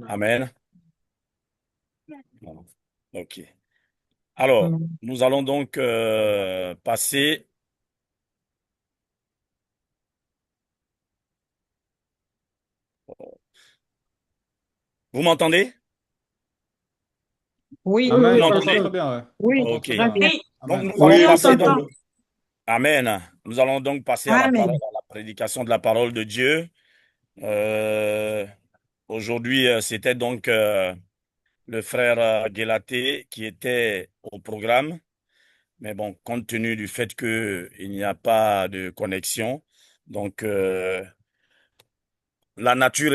Amen. OK. Alors, Amen. nous allons donc passer. Vous m'entendez? Oui, Oui, Vous oui, oui, pasteur, m'entendez? très bien, ouais. On oui, t'entend OK. très très bien. bien. Donc, Amen. nous allons Oui, on passer t'entend. donc. Amen. Nous allons donc passer Amen. à la prédication de la parole de Dieu. Euh, Aujourd'hui, c'était donc le frère Guélaté qui était au programme. Mais bon, compte tenu du fait qu'il n'y a pas de connexion, donc la nature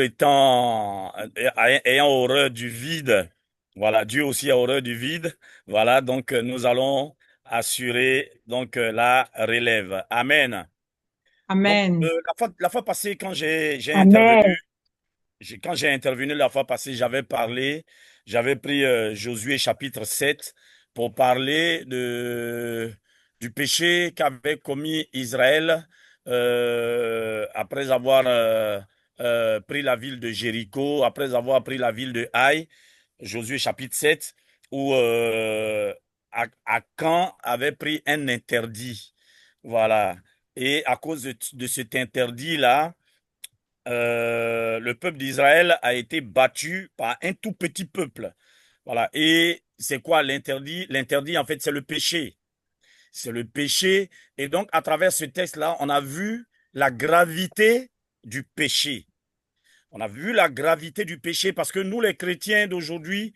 ayant horreur du vide, voilà, Dieu aussi a horreur du vide, voilà, donc nous allons assurer donc la relève. Amen. Donc Amen. la fois passée, quand j'ai intervenu, Amen. quand j'ai intervenu la fois passée, j'avais pris Josué chapitre 7 pour parler du péché qu'avait commis Israël après avoir pris la ville de Jéricho, après avoir pris la ville de Haï, Josué chapitre 7 où Akan avait pris un interdit. Voilà. Et à cause de cet interdit-là, le peuple d'Israël a été battu par un tout petit peuple. Voilà. Et c'est quoi l'interdit? L'interdit, en fait, c'est le péché. C'est le péché. Et donc, à travers ce texte-là, on a vu la gravité du péché. On a vu la gravité du péché parce que nous, les chrétiens d'aujourd'hui,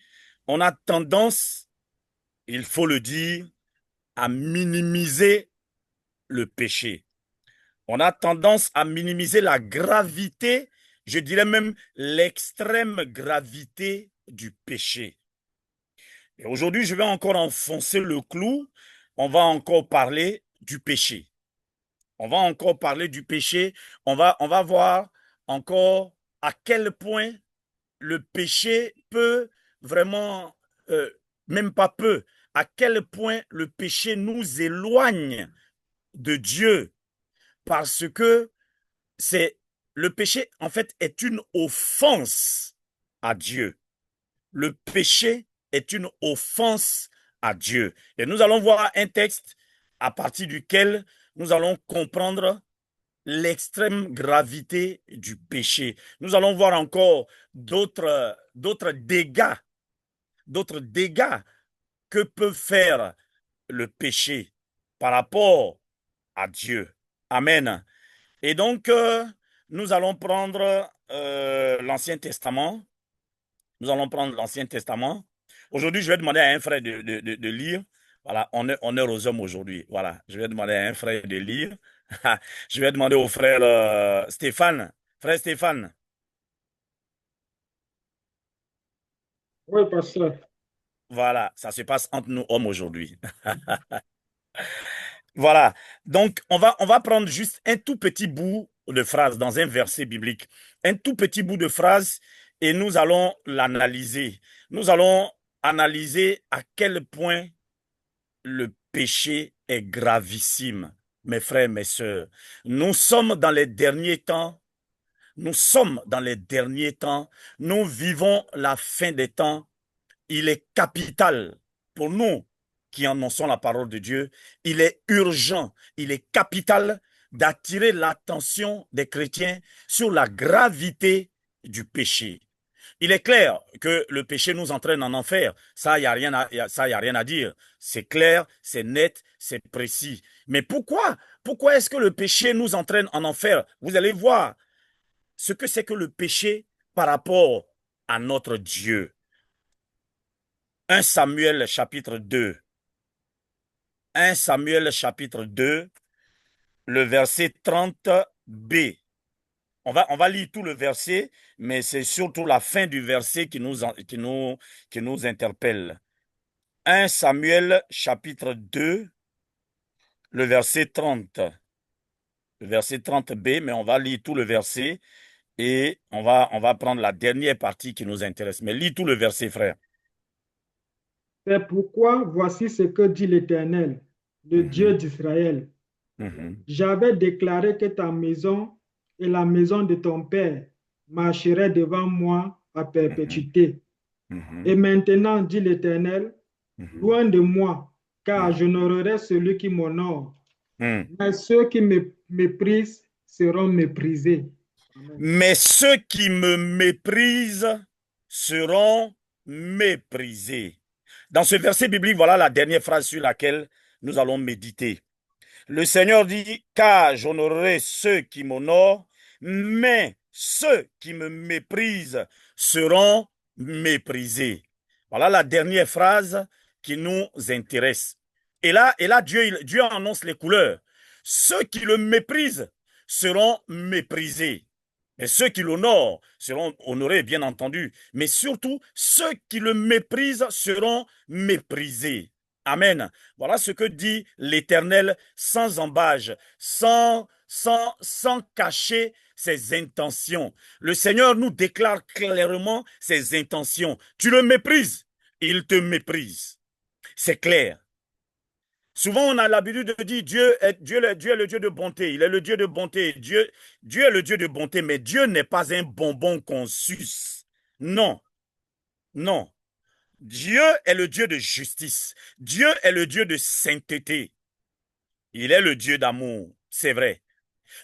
on a tendance, il faut le dire, à minimiser le péché. On a tendance à minimiser la gravité, je dirais même l'extrême gravité du péché. Et aujourd'hui, je vais encore enfoncer le clou. On va encore parler du péché. On va encore parler du péché. On va voir encore à quel point le péché peut vraiment, euh, même pas peu, à quel point le péché nous éloigne de Dieu. Parce que c'est le péché, en fait, est une offense à Dieu. Le péché est une offense à Dieu. Et nous allons voir un texte à partir duquel nous allons comprendre l'extrême gravité du péché. Nous allons voir encore d'autres dégâts que peut faire le péché par rapport à Dieu. Amen. Et donc, nous allons prendre l'Ancien Testament. Nous allons prendre l'Ancien Testament. Aujourd'hui, je vais demander à un frère de lire. Voilà, on est aux hommes aujourd'hui. Voilà, je vais demander à un frère de lire. Je vais demander au frère Stéphane. Frère Stéphane, Oui, pasteur. voilà, ça se passe entre nous hommes aujourd'hui. Voilà, donc on va prendre juste un tout petit bout de phrase dans un verset biblique. Un tout petit bout de phrase et nous allons l'analyser. Nous allons analyser à quel point le péché est gravissime, mes frères, mes sœurs. Nous sommes dans les derniers temps. Nous sommes dans les derniers temps. Nous vivons la fin des temps. Il est capital pour nous qui annonçons la parole de Dieu. Il est urgent, il est capital d'attirer l'attention des chrétiens sur la gravité du péché. Il est clair que le péché nous entraîne en enfer. Ça, il n'y a rien y a rien à dire. C'est clair, c'est net, c'est précis. Mais pourquoi est-ce que le péché nous entraîne en enfer? Vous allez voir ce que c'est que le péché par rapport à notre Dieu. 1 Samuel chapitre 2. 1 Samuel chapitre 2, le verset 30b. On va lire tout le verset, mais c'est surtout la fin du verset qui nous interpelle. 1 Samuel chapitre 2, le verset 30. Le verset 30b, mais on va lire tout le verset et on va prendre la dernière partie qui nous intéresse. Mais lis tout le verset, frère. C'est pourquoi voici ce que dit l'Éternel, le Dieu Mhm, d'Israël. mhm, J'avais déclaré que ta maison et la maison de ton père marcheraient devant moi à Mhm. perpétuité. Mhm. Et maintenant, dit l'Éternel, Mhm. loin de moi, car Mhm. j'honorerai celui qui m'honore, Mhm. mais ceux qui me méprisent seront méprisés. Amen. Mais ceux qui me méprisent seront méprisés. Dans ce verset biblique, voilà la dernière phrase sur laquelle nous allons méditer. Le Seigneur dit, car j'honorerai ceux qui m'honorent, mais ceux qui me méprisent seront méprisés. Voilà la dernière phrase qui nous intéresse. Et là Dieu annonce les couleurs. Ceux qui le méprisent seront méprisés. Et ceux qui l'honorent seront honorés, bien entendu. Mais surtout, ceux qui le méprisent seront méprisés. Amen. Voilà ce que dit l'Éternel sans embâge, sans cacher ses intentions. Le Seigneur nous déclare clairement ses intentions. Tu le méprises, il te méprise. C'est clair. Souvent, on a l'habitude de dire Dieu est le Dieu de bonté. Il est le Dieu de bonté. Dieu est le Dieu de bonté, mais Dieu n'est pas un bonbon qu'on suce. Non, non. Dieu est le Dieu de justice. Dieu est le Dieu de sainteté. Il est le Dieu d'amour, c'est vrai.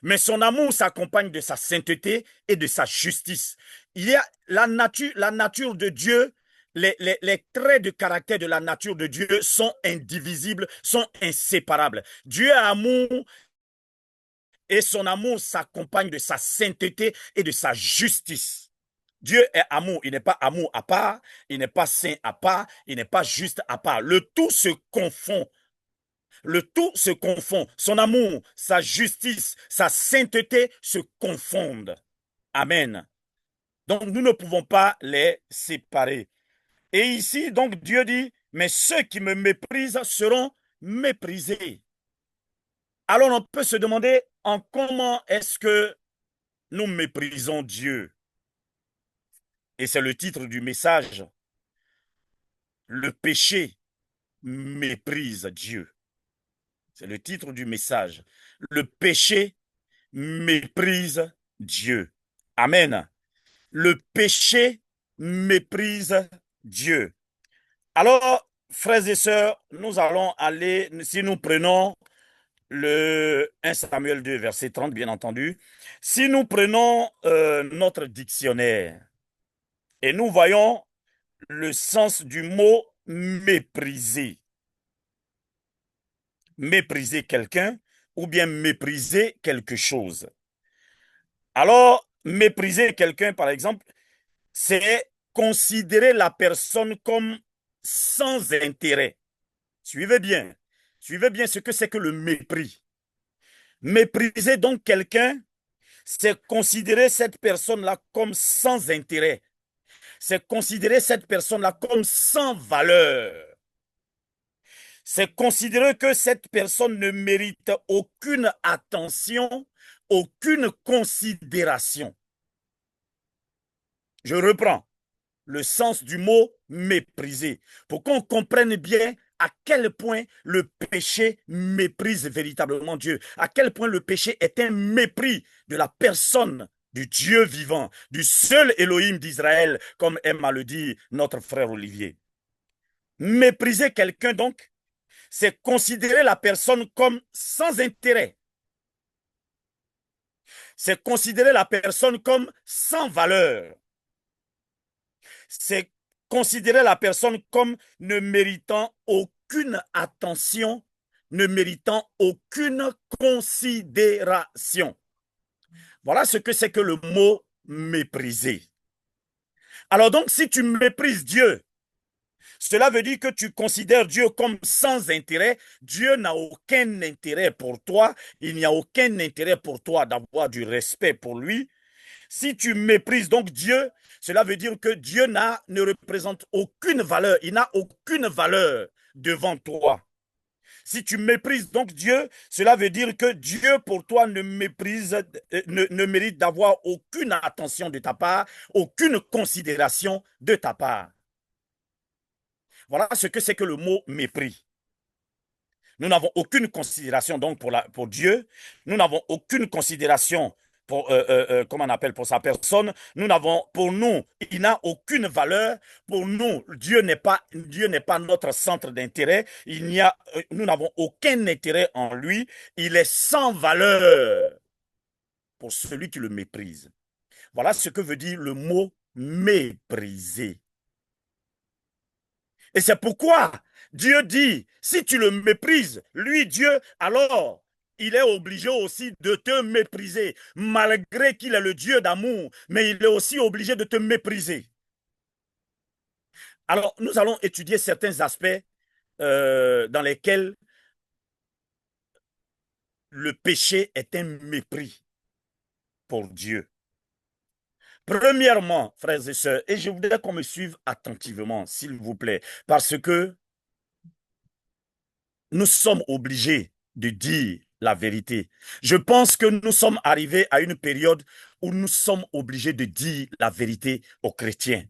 Mais son amour s'accompagne de sa sainteté et de sa justice. Il y a la nature de Dieu, les traits de caractère de la nature de Dieu sont indivisibles, sont inséparables. Dieu est amour et son amour s'accompagne de sa sainteté et de sa justice. Dieu est amour, il n'est pas amour à part, il n'est pas saint à part, il n'est pas juste à part. Le tout se confond. Le tout se confond. Son amour, sa justice, sa sainteté se confondent. Amen. Donc nous ne pouvons pas les séparer. Et ici, donc Dieu dit, mais ceux qui me méprisent seront méprisés. Alors on peut se demander en comment est-ce que nous méprisons Dieu. Et c'est le titre du message. Le péché méprise Dieu. C'est le titre du message. Le péché méprise Dieu. Amen. Le péché méprise Dieu. Alors, frères et sœurs, nous allons aller, si nous prenons le 1 Samuel 2, verset 30, bien entendu, si nous prenons notre dictionnaire et nous voyons le sens du mot mépriser, mépriser quelqu'un ou bien mépriser quelque chose. Alors, mépriser quelqu'un, par exemple, c'est considérer la personne comme sans intérêt. Suivez bien. Suivez bien ce que c'est que le mépris. Mépriser donc quelqu'un, c'est considérer cette personne-là comme sans intérêt. C'est considérer cette personne-là comme sans valeur. C'est considérer que cette personne ne mérite aucune attention, aucune considération. Je reprends le sens du mot mépriser, pour qu'on comprenne bien à quel point le péché méprise véritablement Dieu, à quel point le péché est un mépris de la personne du Dieu vivant, du seul Elohim d'Israël, comme aime à le dire notre frère Olivier. Mépriser quelqu'un, donc, c'est considérer la personne comme sans intérêt. C'est considérer la personne comme sans valeur. C'est considérer la personne comme ne méritant aucune attention, ne méritant aucune considération. Voilà ce que c'est que le mot mépriser. Alors donc, si tu méprises Dieu, cela veut dire que tu considères Dieu comme sans intérêt. Dieu n'a aucun intérêt pour toi. Il n'y a aucun intérêt pour toi d'avoir du respect pour lui. Si tu méprises donc Dieu, cela veut dire que Dieu ne représente aucune valeur. Il n'a aucune valeur devant toi. Si tu méprises donc Dieu, cela veut dire que Dieu pour toi ne mérite d'avoir aucune attention de ta part, aucune considération de ta part. Voilà ce que c'est que le mot mépris. Nous n'avons aucune considération donc pour Dieu. Nous n'avons aucune considération comment on appelle, pour sa personne, nous n'avons, pour nous, il n'a aucune valeur. Pour nous, Dieu n'est pas notre centre d'intérêt. Nous n'avons aucun intérêt en lui. Il est sans valeur pour celui qui le méprise. Voilà ce que veut dire le mot mépriser. Et c'est pourquoi Dieu dit, si tu le méprises, lui, Dieu, alors il est obligé aussi de te mépriser, malgré qu'il est le Dieu d'amour, mais il est aussi obligé de te mépriser. Alors, nous allons étudier certains aspects dans lesquels le péché est un mépris pour Dieu. Premièrement, frères et sœurs, et je voudrais qu'on me suive attentivement, s'il vous plaît, parce que nous sommes obligés de dire la vérité. Je pense que nous sommes arrivés à une période où nous sommes obligés de dire la vérité aux chrétiens.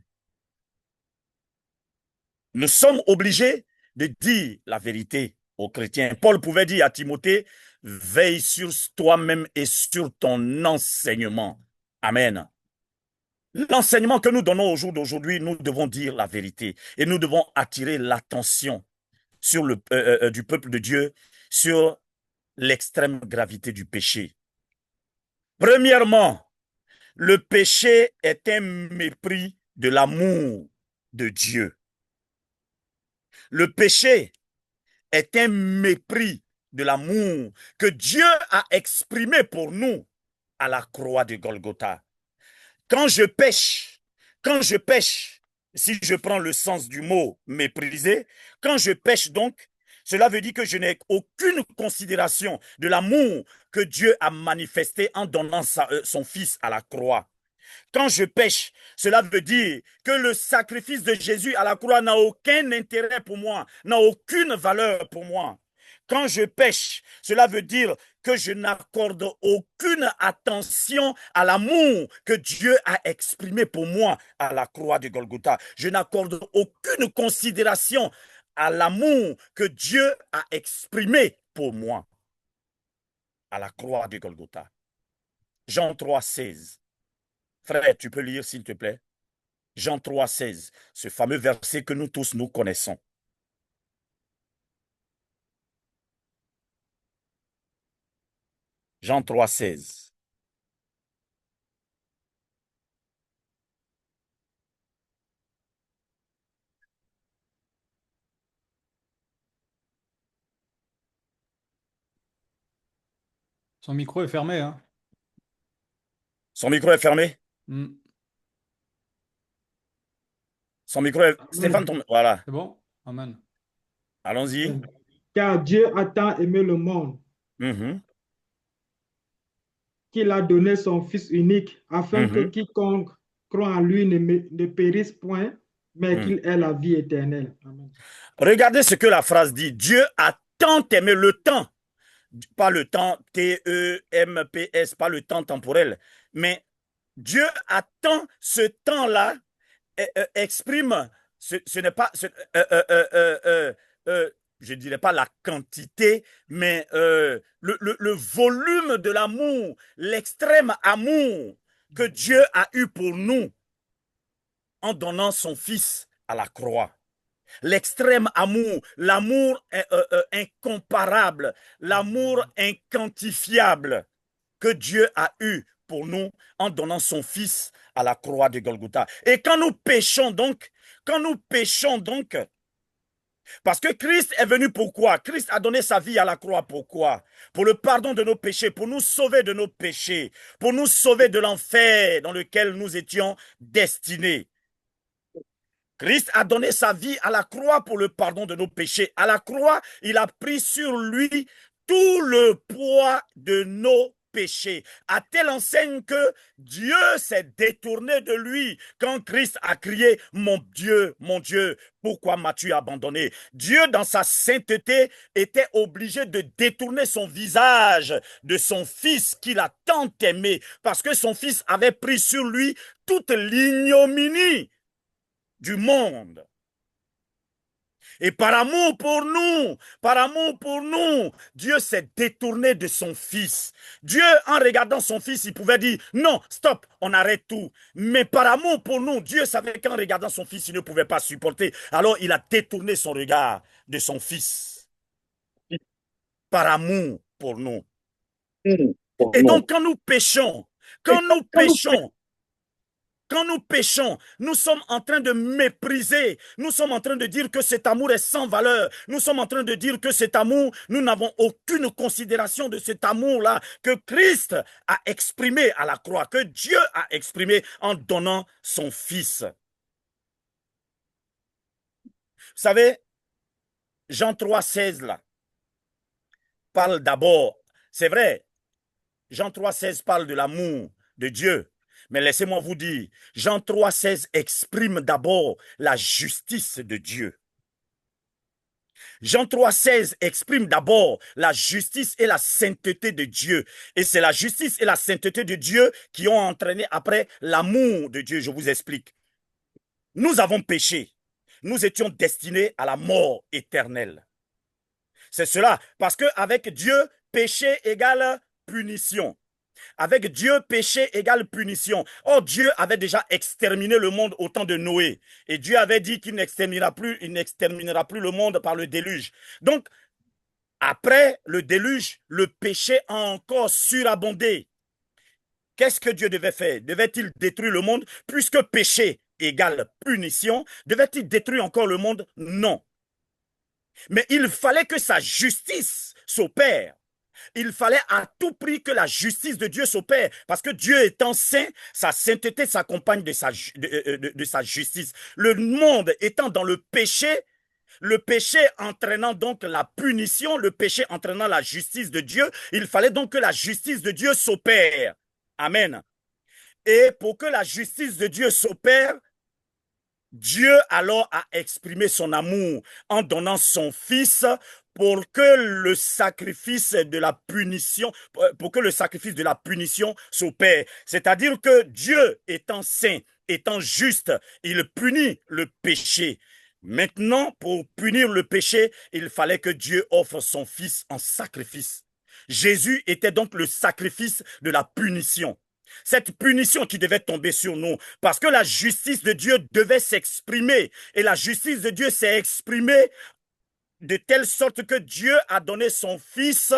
Nous sommes obligés de dire la vérité aux chrétiens. Paul pouvait dire à Timothée, veille sur toi-même et sur ton enseignement. Amen. L'enseignement que nous donnons au jour d'aujourd'hui, nous devons dire la vérité et nous devons attirer l'attention du peuple de Dieu sur l'extrême gravité du péché. Premièrement, le péché est un mépris de l'amour de Dieu. Le péché est un mépris de l'amour que Dieu a exprimé pour nous à la croix de Golgotha. Quand je pêche, si je prends le sens du mot mépriser, quand je pêche donc, cela veut dire que je n'ai aucune considération de l'amour que Dieu a manifesté en donnant son Fils à la croix. Quand je pêche, cela veut dire que le sacrifice de Jésus à la croix n'a aucun intérêt pour moi, n'a aucune valeur pour moi. Quand je pêche, cela veut dire que je n'accorde aucune attention à l'amour que Dieu a exprimé pour moi à la croix de Golgotha. Je n'accorde aucune considération à l'amour que Dieu a exprimé pour moi à la croix de Golgotha. Jean 3, 16. Frère, tu peux lire s'il te plaît. Jean 3, 16. Ce fameux verset que nous tous nous connaissons. Jean 3, 16. Son micro est fermé, hein? Son micro est fermé? Mm. Son micro est... Stéphane, Amen. voilà. C'est bon? Amen. Allons-y. Car Dieu a tant aimé le monde Mhm, qu'il a donné son Fils unique afin que mhm, quiconque croit en lui ne périsse point, mais mhm. qu'il ait la vie éternelle. Amen. Regardez ce que la phrase dit. Dieu a tant aimé le temps. Pas le temps T-E-M-P-S, pas le temps temporel. Mais Dieu a tant, ce temps-là exprime, ce n'est pas, je ne dirais pas la quantité, mais le volume de l'amour, l'extrême amour que Dieu a eu pour nous en donnant son Fils à la croix. L'extrême amour, l'amour incomparable, l'amour inquantifiable que Dieu a eu pour nous en donnant son Fils à la croix de Golgotha. Et quand nous péchons donc, parce que Christ est venu pourquoi? Christ a donné sa vie à la croix pourquoi? Pour le pardon de nos péchés, pour nous sauver de nos péchés, pour nous sauver de l'enfer dans lequel nous étions destinés. Christ a donné sa vie à la croix pour le pardon de nos péchés. À la croix, il a pris sur lui tout le poids de nos péchés, à telle enseigne que Dieu s'est détourné de lui quand Christ a crié « mon Dieu, pourquoi m'as-tu abandonné ?» Dieu, dans sa sainteté, était obligé de détourner son visage de son Fils qu'il a tant aimé, parce que son Fils avait pris sur lui toute l'ignominie du monde. Et par amour pour nous, Dieu s'est détourné de son fils. Dieu, en regardant son fils, il pouvait dire, non, stop, on arrête tout. Mais par amour pour nous, Dieu savait qu'en regardant son fils, il ne pouvait pas supporter. Alors il a détourné son regard de son fils. Par amour pour nous. Et donc quand nous péchons, quand nous péchons, quand nous péchons, nous sommes en train de mépriser, nous sommes en train de dire que cet amour est sans valeur, nous sommes en train de dire que cet amour, nous n'avons aucune considération de cet amour-là que Christ a exprimé à la croix, que Dieu a exprimé en donnant son Fils. Vous savez, Jean 3,16 là, parle d'abord, c'est vrai, Jean 3,16 parle de l'amour de Dieu. Mais laissez-moi vous dire, Jean 3,16 exprime d'abord la justice de Dieu. Jean 3,16 exprime d'abord la justice et la sainteté de Dieu. Et c'est la justice et la sainteté de Dieu qui ont entraîné après l'amour de Dieu. Je vous explique. Nous avons péché. Nous étions destinés à la mort éternelle. C'est cela, parce qu'avec Dieu, péché égale punition. Avec Dieu, péché égale punition. Or, Dieu avait déjà exterminé le monde au temps de Noé. Et Dieu avait dit qu'il n'exterminera plus le monde par le déluge. Donc, après le déluge, le péché a encore surabondé. Qu'est-ce que Dieu devait faire? Devait-il détruire le monde? Puisque péché égale punition, devait-il détruire encore le monde? Non. Mais il fallait que sa justice s'opère. Il fallait à tout prix que la justice de Dieu s'opère, parce que Dieu étant saint, sa sainteté s'accompagne de sa justice. Le monde étant dans le péché entraînant donc la punition, le péché entraînant la justice de Dieu, il fallait donc que la justice de Dieu s'opère. Amen. Et pour que la justice de Dieu s'opère, Dieu alors a exprimé son amour en donnant son Fils pour que le sacrifice de la punition, s'opère. C'est-à-dire que Dieu étant saint, étant juste, il punit le péché. Maintenant, pour punir le péché, il fallait que Dieu offre son Fils en sacrifice. Jésus était donc le sacrifice de la punition. Cette punition qui devait tomber sur nous, parce que la justice de Dieu devait s'exprimer. Et la justice de Dieu s'est exprimée de telle sorte que Dieu a donné son Fils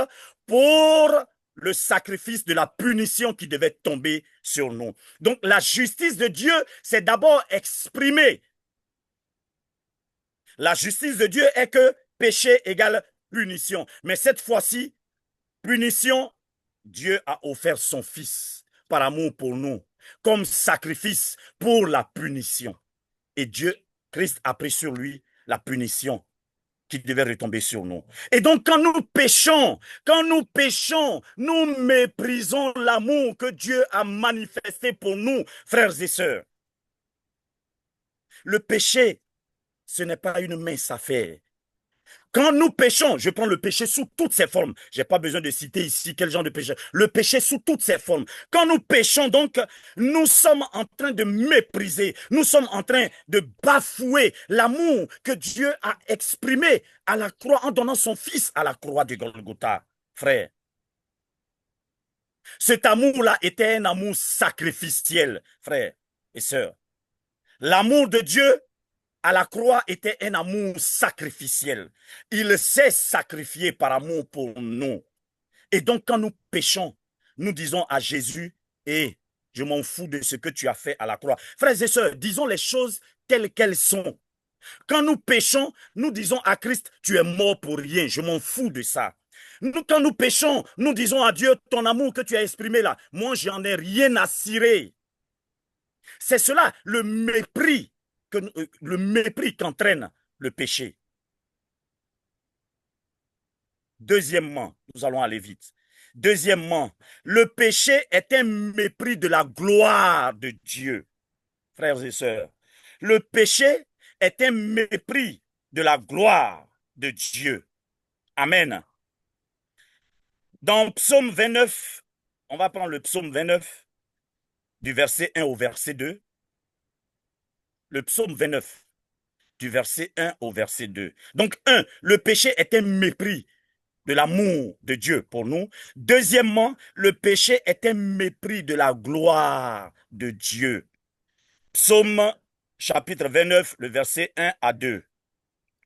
pour le sacrifice de la punition qui devait tomber sur nous. Donc la justice de Dieu s'est d'abord exprimée. La justice de Dieu est que péché égale punition. Mais cette fois-ci, punition, Dieu a offert son Fils par amour pour nous, comme sacrifice pour la punition. Et Dieu, Christ a pris sur lui la punition qui devait retomber sur nous. Et donc quand nous péchons, nous méprisons l'amour que Dieu a manifesté pour nous, frères et sœurs. Le péché, ce n'est pas une mince affaire. Quand nous péchons, je prends le péché sous toutes ses formes. Je n'ai pas besoin de citer ici quel genre de péché. Le péché sous toutes ses formes. Quand nous péchons, donc, nous sommes en train de mépriser. Nous sommes en train de bafouer l'amour que Dieu a exprimé à la croix en donnant son Fils à la croix de Golgotha. Frère, cet amour-là était un amour sacrificiel, frère et sœurs. L'amour de Dieu à la croix était un amour sacrificiel. Il s'est sacrifié par amour pour nous. Et donc, quand nous péchons, nous disons à Jésus, et je m'en fous de ce que tu as fait à la croix. Frères et sœurs, disons les choses telles qu'elles sont. Quand nous péchons, nous disons à Christ, tu es mort pour rien, je m'en fous de ça. Quand nous péchons, nous disons à Dieu, ton amour que tu as exprimé là, moi, j'en ai rien à cirer. C'est cela, le mépris qu'entraîne le péché. Deuxièmement, nous allons aller vite. Deuxièmement, le péché est un mépris de la gloire de Dieu. Frères et sœurs, le péché est un mépris de la gloire de Dieu. Amen. Dans Psaume 29, on va prendre le Psaume 29, du verset 1 au verset 2. Le Psaume 29. du verset 1 au verset 2. Donc, un, le péché est un mépris de l'amour de Dieu pour nous. Deuxièmement, le péché est un mépris de la gloire de Dieu. Psaume chapitre 29, le verset 1 à 2.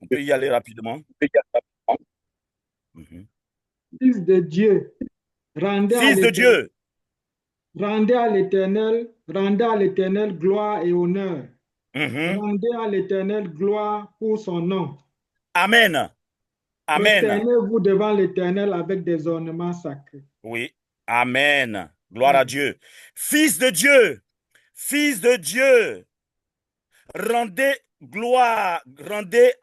On peut y aller rapidement. Mhm. Fils de Dieu, rendez à Fils de l'Éternel, Dieu. rendez à l'Éternel gloire et honneur. Mhm. Rendez à l'Éternel gloire pour son nom. Amen. Amen. Prosternez-vous devant l'Éternel avec des ornements sacrés. Oui. Amen. Gloire à Amen. Dieu. Fils de Dieu. Fils de Dieu. Rendez gloire, rendez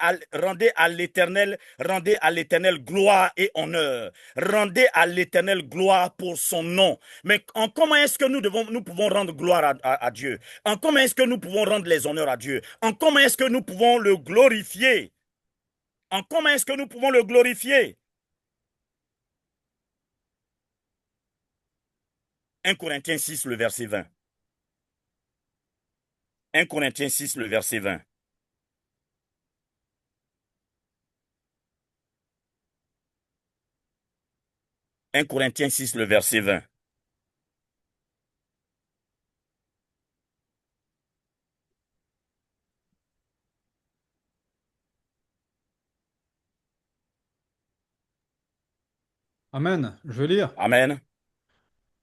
à l'Éternel gloire et honneur. Rendez à l'Éternel gloire pour son nom. Mais en comment est-ce que nous pouvons rendre gloire à Dieu? En comment est-ce que nous pouvons rendre les honneurs à Dieu? En comment est-ce que nous pouvons le glorifier? En comment est-ce que nous pouvons le glorifier? 1 Corinthiens 6, le verset 20. 1 Corinthiens 6, le verset 20. Un Corinthiens 6, le verset 20. Amen. Je vais lire. Amen.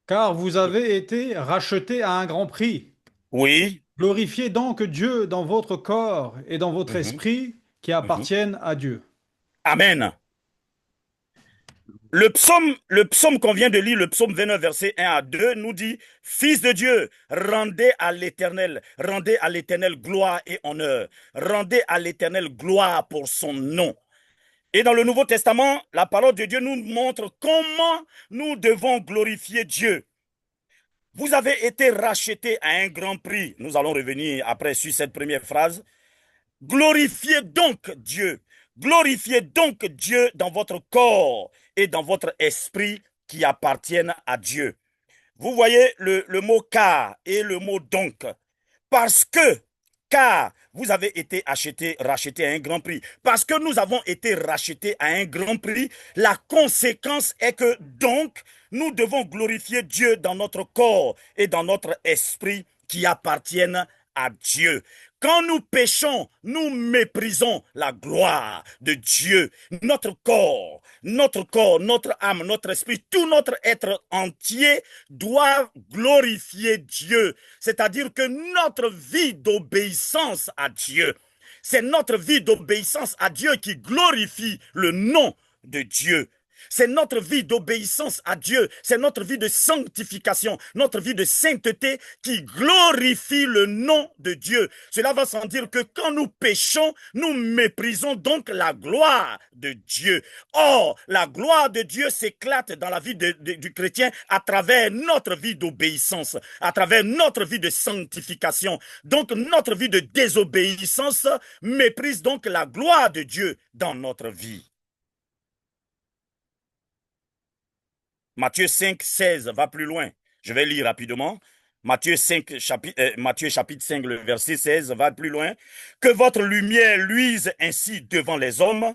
Car vous avez été rachetés à un grand prix. Oui. Glorifiez donc Dieu dans votre corps et dans votre Mhm, esprit qui mhm. appartiennent à Dieu. Amen. Le psaume qu'on vient de lire, le psaume 29, verset 1 à 2, nous dit, Fils de Dieu, rendez à l'Éternel gloire et honneur, rendez à l'Éternel gloire pour son nom. Et dans le Nouveau Testament, la parole de Dieu nous montre comment nous devons glorifier Dieu. Vous avez été rachetés à un grand prix. Nous allons revenir après sur cette première phrase. Glorifiez donc Dieu. Glorifiez donc Dieu dans votre corps et dans votre esprit qui appartiennent à Dieu. Vous voyez le mot car et le mot donc. Parce que, car vous avez été rachetés à un grand prix. Parce que nous avons été rachetés à un grand prix, la conséquence est que donc, nous devons glorifier Dieu dans notre corps et dans notre esprit qui appartiennent à Dieu. Quand nous péchons, nous méprisons la gloire de Dieu. Notre corps, notre âme, notre esprit, tout notre être entier doit glorifier Dieu. C'est-à-dire que notre vie d'obéissance à Dieu, c'est notre vie d'obéissance à Dieu qui glorifie le nom de Dieu. C'est notre vie d'obéissance à Dieu, c'est notre vie de sanctification, notre vie de sainteté qui glorifie le nom de Dieu. Cela va sans dire que quand nous péchons, nous méprisons donc la gloire de Dieu. Or, la gloire de Dieu s'éclate dans la vie du chrétien à travers notre vie d'obéissance, à travers notre vie de sanctification. Donc, notre vie de désobéissance méprise donc la gloire de Dieu dans notre vie. Matthieu 5, 16 va plus loin. Je vais lire rapidement. Matthieu chapitre 5, le verset 16 va plus loin. Que votre lumière luise ainsi devant les hommes,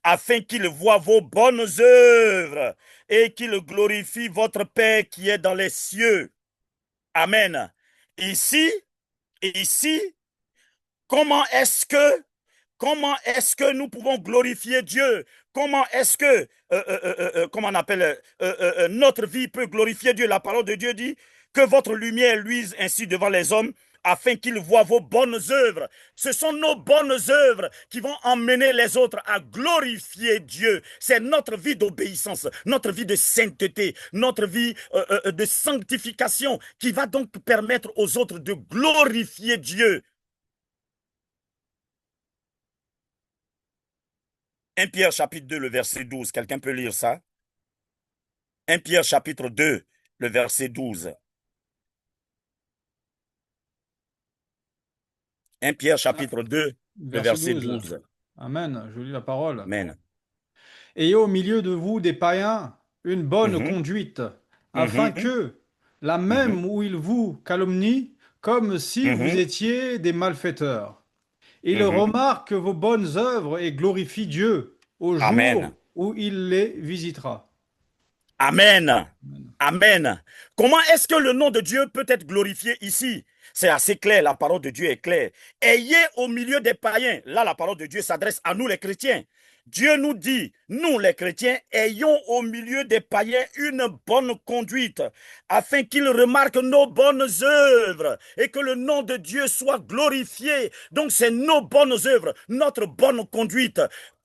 afin qu'ils voient vos bonnes œuvres et qu'ils glorifient votre Père qui est dans les cieux. Amen. Ici, comment est-ce que Comment est-ce que nous pouvons glorifier Dieu? Comment est-ce que, comment on appelle, notre vie peut glorifier Dieu? La parole de Dieu dit que votre lumière luise ainsi devant les hommes afin qu'ils voient vos bonnes œuvres. Ce sont nos bonnes œuvres qui vont emmener les autres à glorifier Dieu. C'est notre vie d'obéissance, notre vie de sainteté, notre vie de sanctification qui va donc permettre aux autres de glorifier Dieu. 1 Pierre chapitre 2, le verset 12. Quelqu'un peut lire ça? 1 Pierre chapitre 2, le verset 12. 1 Pierre Ah, chapitre 2, le verset verset 12. 12. Amen. Je lis la parole. Amen. Ayez au milieu de vous des païens une bonne Mhm, conduite, afin mhm, que, là mhm, même où ils vous calomnient, comme si vous mhm. étiez des malfaiteurs, Il Mhm. remarque vos bonnes œuvres et glorifie Dieu au Amen. jour où il les visitera. Amen. Amen. Amen. Comment est-ce que le nom de Dieu peut être glorifié ici? C'est assez clair, la parole de Dieu est claire. Ayez au milieu des païens. Là, la parole de Dieu s'adresse à nous les chrétiens. Dieu nous dit, nous les chrétiens, ayons au milieu des païens une bonne conduite, afin qu'ils remarquent nos bonnes œuvres et que le nom de Dieu soit glorifié. Donc c'est nos bonnes œuvres, notre bonne conduite.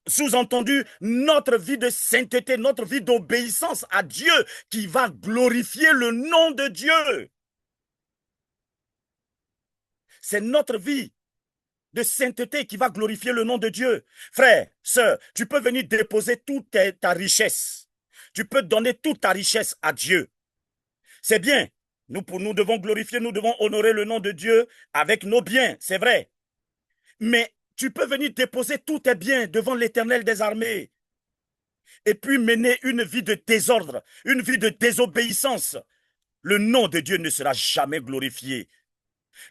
Sous-entendu, notre vie de sainteté, notre vie d'obéissance à Dieu qui va glorifier le nom de Dieu. C'est notre vie de sainteté qui va glorifier le nom de Dieu. Frère, sœur, tu peux venir déposer toute ta richesse. Tu peux donner toute ta richesse à Dieu. C'est bien. Nous devons glorifier, nous devons honorer le nom de Dieu avec nos biens, c'est vrai. Mais tu peux venir déposer tous tes biens devant l'Éternel des armées et puis mener une vie de désordre, une vie de désobéissance. Le nom de Dieu ne sera jamais glorifié.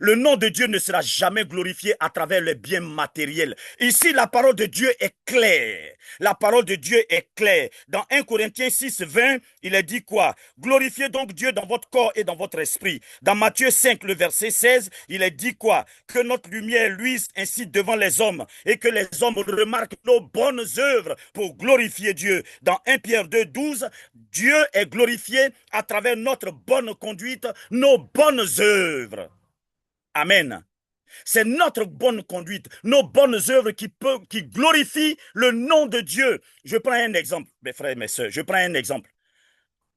Le nom de Dieu ne sera jamais glorifié à travers les biens matériels. Ici, la parole de Dieu est claire. La parole de Dieu est claire. Dans 1 Corinthiens 6, 20, il est dit quoi? Glorifiez donc Dieu dans votre corps et dans votre esprit. Dans Matthieu 5, le verset 16, il est dit quoi? Que notre lumière luise ainsi devant les hommes et que les hommes remarquent nos bonnes œuvres pour glorifier Dieu. Dans 1 Pierre 2, 12, Dieu est glorifié à travers notre bonne conduite, nos bonnes œuvres. Amen. C'est notre bonne conduite, nos bonnes œuvres qui glorifient le nom de Dieu. Je prends un exemple, mes frères et mes sœurs. Je prends un exemple.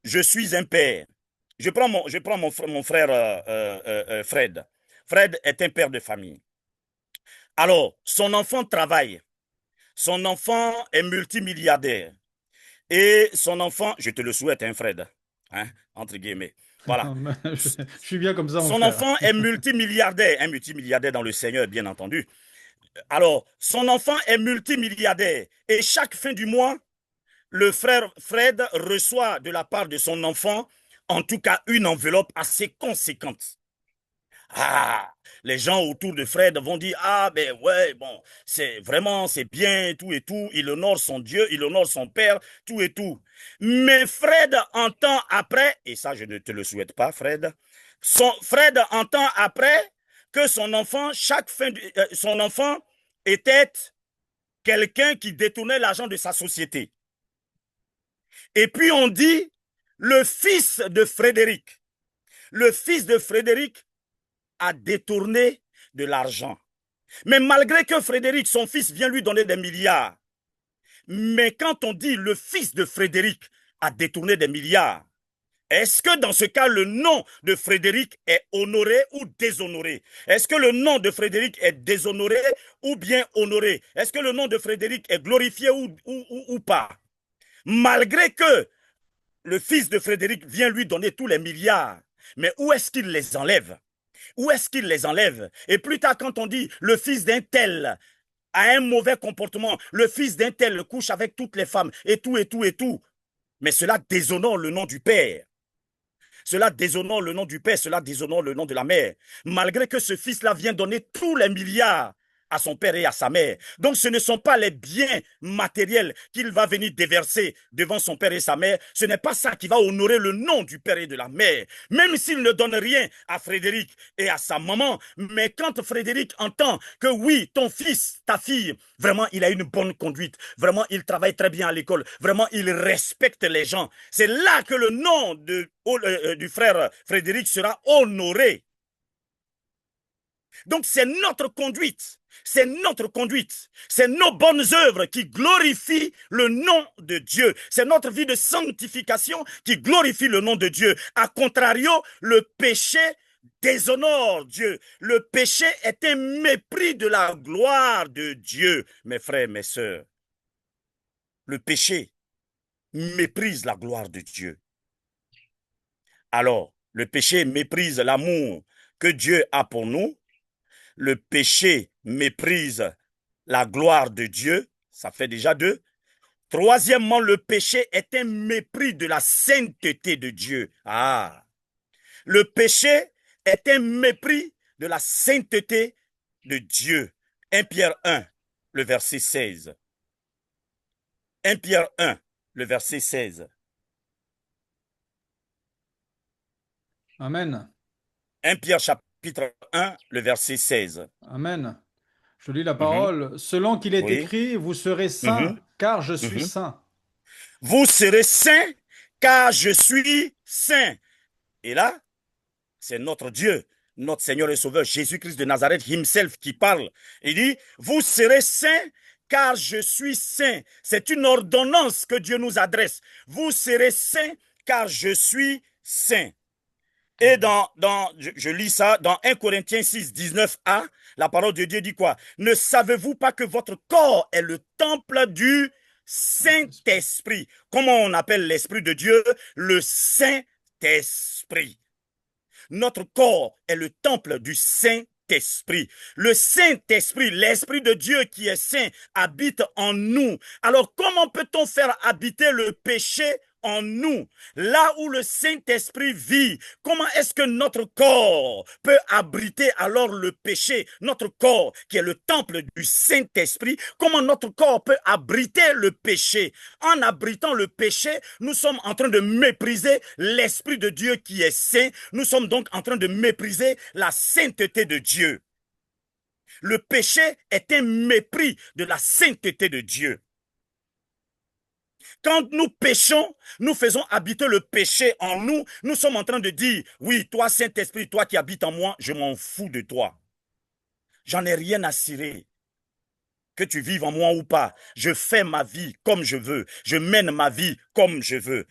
Je suis un père. Je prends mon frère Fred. Fred est un père de famille. Alors, son enfant travaille. Son enfant est multimilliardaire. Et son enfant, je te le souhaite, hein, Fred, hein, entre guillemets. Voilà. Amen. Je suis bien comme ça, mon Son frère. enfant est multimilliardaire, un multimilliardaire dans le Seigneur, bien entendu. Alors, son enfant est multimilliardaire et chaque fin du mois, le frère Fred reçoit de la part de son enfant, en tout cas, une enveloppe assez conséquente. Ah, les gens autour de Fred vont dire, ah ben ouais, bon, c'est vraiment, c'est bien, tout et tout, il honore son Dieu, il honore son Père, tout et tout. Mais Fred entend après, et ça je ne te le souhaite pas, Fred, Fred entend après que son enfant, son enfant était quelqu'un qui détournait l'argent de sa société. Et puis on dit, le fils de Frédéric, le fils de Frédéric a détourné de l'argent. Mais malgré que Frédéric, son fils, vient lui donner des milliards, mais quand on dit le fils de Frédéric a détourné des milliards, est-ce que dans ce cas, le nom de Frédéric est honoré ou déshonoré? Est-ce que le nom de Frédéric est déshonoré ou bien honoré? Est-ce que le nom de Frédéric est glorifié ou pas? Malgré que le fils de Frédéric vient lui donner tous les milliards, mais où est-ce qu'il les enlève? Où est-ce qu'il les enlève? Et plus tard, quand on dit le fils d'un tel a un mauvais comportement, le fils d'un tel couche avec toutes les femmes, et tout, et tout, et tout, mais cela déshonore le nom du Père. Cela déshonore le nom du Père, cela déshonore le nom de la mère. Malgré que ce fils-là vient donner tous les milliards à son père et à sa mère. Donc ce ne sont pas les biens matériels qu'il va venir déverser devant son père et sa mère. Ce n'est pas ça qui va honorer le nom du père et de la mère. Même s'il ne donne rien à Frédéric et à sa maman, mais quand Frédéric entend que oui, ton fils, ta fille, vraiment il a une bonne conduite, vraiment il travaille très bien à l'école, vraiment il respecte les gens, c'est là que le nom du frère Frédéric sera honoré. Donc c'est notre conduite, c'est notre conduite, c'est nos bonnes œuvres qui glorifient le nom de Dieu. C'est notre vie de sanctification qui glorifie le nom de Dieu. A contrario, le péché déshonore Dieu. Le péché est un mépris de la gloire de Dieu. Mes frères, mes sœurs, le péché méprise la gloire de Dieu. Alors, le péché méprise l'amour que Dieu a pour nous. Le péché méprise la gloire de Dieu, ça fait déjà deux. Troisièmement, le péché est un mépris de la sainteté de Dieu. Ah, le péché est un mépris de la sainteté de Dieu. 1 Pierre 1, le verset 16. 1 Pierre 1, le verset 16. Amen. 1 Pierre chapitre 1, le verset 16. Amen. Je lis la Mhm. parole. Selon qu'il est Oui. écrit, vous serez saints, Mhm. car je suis Mhm. saint. Vous serez saints, car je suis saint. Et là, c'est notre Dieu, notre Seigneur et Sauveur, Jésus-Christ de Nazareth himself qui parle. Il dit, vous serez saints, car je suis saint. C'est une ordonnance que Dieu nous adresse. Vous serez saints, car je suis saint. Et je lis ça dans 1 Corinthiens 6, 19a, la parole de Dieu dit quoi? Ne savez-vous pas que votre corps est le temple du Saint-Esprit. Saint-Esprit? Comment on appelle l'Esprit de Dieu? Le Saint-Esprit. Notre corps est le temple du Saint-Esprit. Le Saint-Esprit, l'Esprit de Dieu qui est saint, habite en nous. Alors comment peut-on faire habiter le péché en nous? Là où le Saint-Esprit vit, comment est-ce que notre corps peut abriter alors le péché? Notre corps, qui est le temple du Saint-Esprit, comment notre corps peut abriter le péché? En abritant le péché, nous sommes en train de mépriser l'Esprit de Dieu qui est saint. Nous sommes donc en train de mépriser la sainteté de Dieu. Le péché est un mépris de la sainteté de Dieu. Quand nous péchons, nous faisons habiter le péché en nous. Nous sommes en train de dire, oui, toi Saint-Esprit, toi qui habites en moi, je m'en fous de toi. J'en ai rien à cirer. Que tu vives en moi ou pas, je fais ma vie comme je veux. Je mène ma vie comme je veux.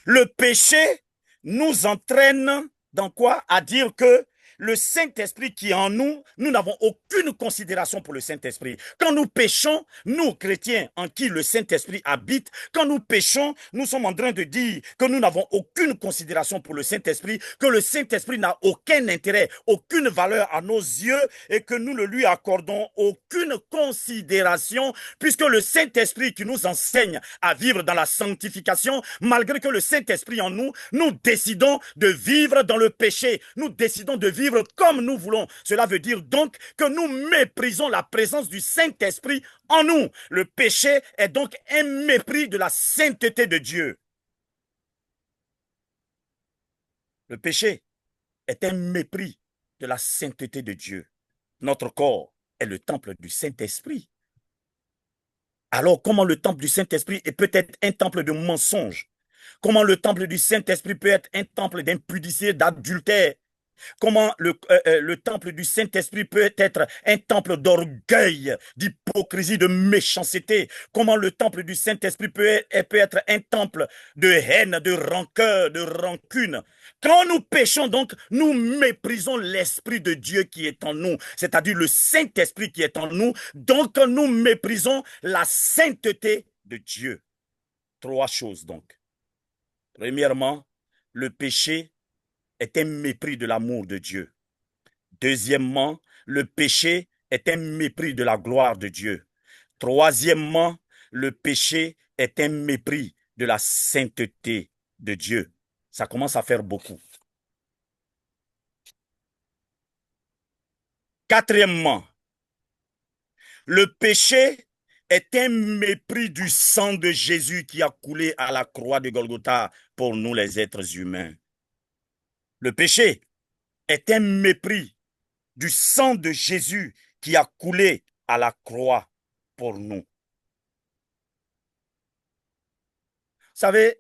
Le péché nous entraîne dans quoi? À dire que le Saint-Esprit qui est en nous, nous n'avons aucune considération pour le Saint-Esprit. Quand nous péchons, nous, chrétiens, en qui le Saint-Esprit habite, quand nous péchons, nous sommes en train de dire que nous n'avons aucune considération pour le Saint-Esprit, que le Saint-Esprit n'a aucun intérêt, aucune valeur à nos yeux et que nous ne lui accordons aucune considération puisque le Saint-Esprit qui nous enseigne à vivre dans la sanctification, malgré que le Saint-Esprit en nous, nous décidons de vivre dans le péché, nous décidons de vivre comme nous voulons. Cela veut dire donc que nous méprisons la présence du Saint-Esprit en nous. Le péché est donc un mépris de la sainteté de Dieu. Le péché est un mépris de la sainteté de Dieu. Notre corps est le temple du Saint-Esprit. Alors comment le temple du Saint-Esprit peut être un temple de mensonge? Comment le temple du Saint-Esprit peut être un temple d'impudicité, d'adultère? Comment le temple du Saint-Esprit peut être un temple d'orgueil, d'hypocrisie, de méchanceté? Comment le temple du Saint-Esprit peut être un temple de haine, de rancœur, de rancune? Quand nous péchons donc, nous méprisons l'Esprit de Dieu qui est en nous, c'est-à-dire le Saint-Esprit qui est en nous. Donc nous méprisons la sainteté de Dieu. Trois choses donc. Premièrement, le péché est un mépris de l'amour de Dieu. Deuxièmement, le péché est un mépris de la gloire de Dieu. Troisièmement, le péché est un mépris de la sainteté de Dieu. Ça commence à faire beaucoup. Quatrièmement, le péché est un mépris du sang de Jésus qui a coulé à la croix de Golgotha pour nous les êtres humains. Le péché est un mépris du sang de Jésus qui a coulé à la croix pour nous. Vous savez,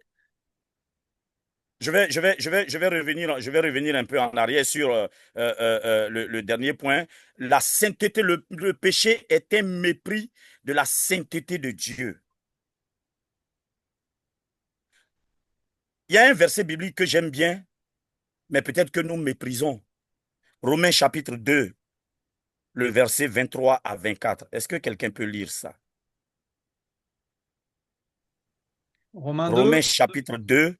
je vais revenir un peu en arrière sur le dernier point. La sainteté, le péché est un mépris de la sainteté de Dieu. Il y a un verset biblique que j'aime bien, mais peut-être que nous méprisons. Romains chapitre 2, le verset 23 à 24. Est-ce que quelqu'un peut lire ça? Romains Romains 2, chapitre 2,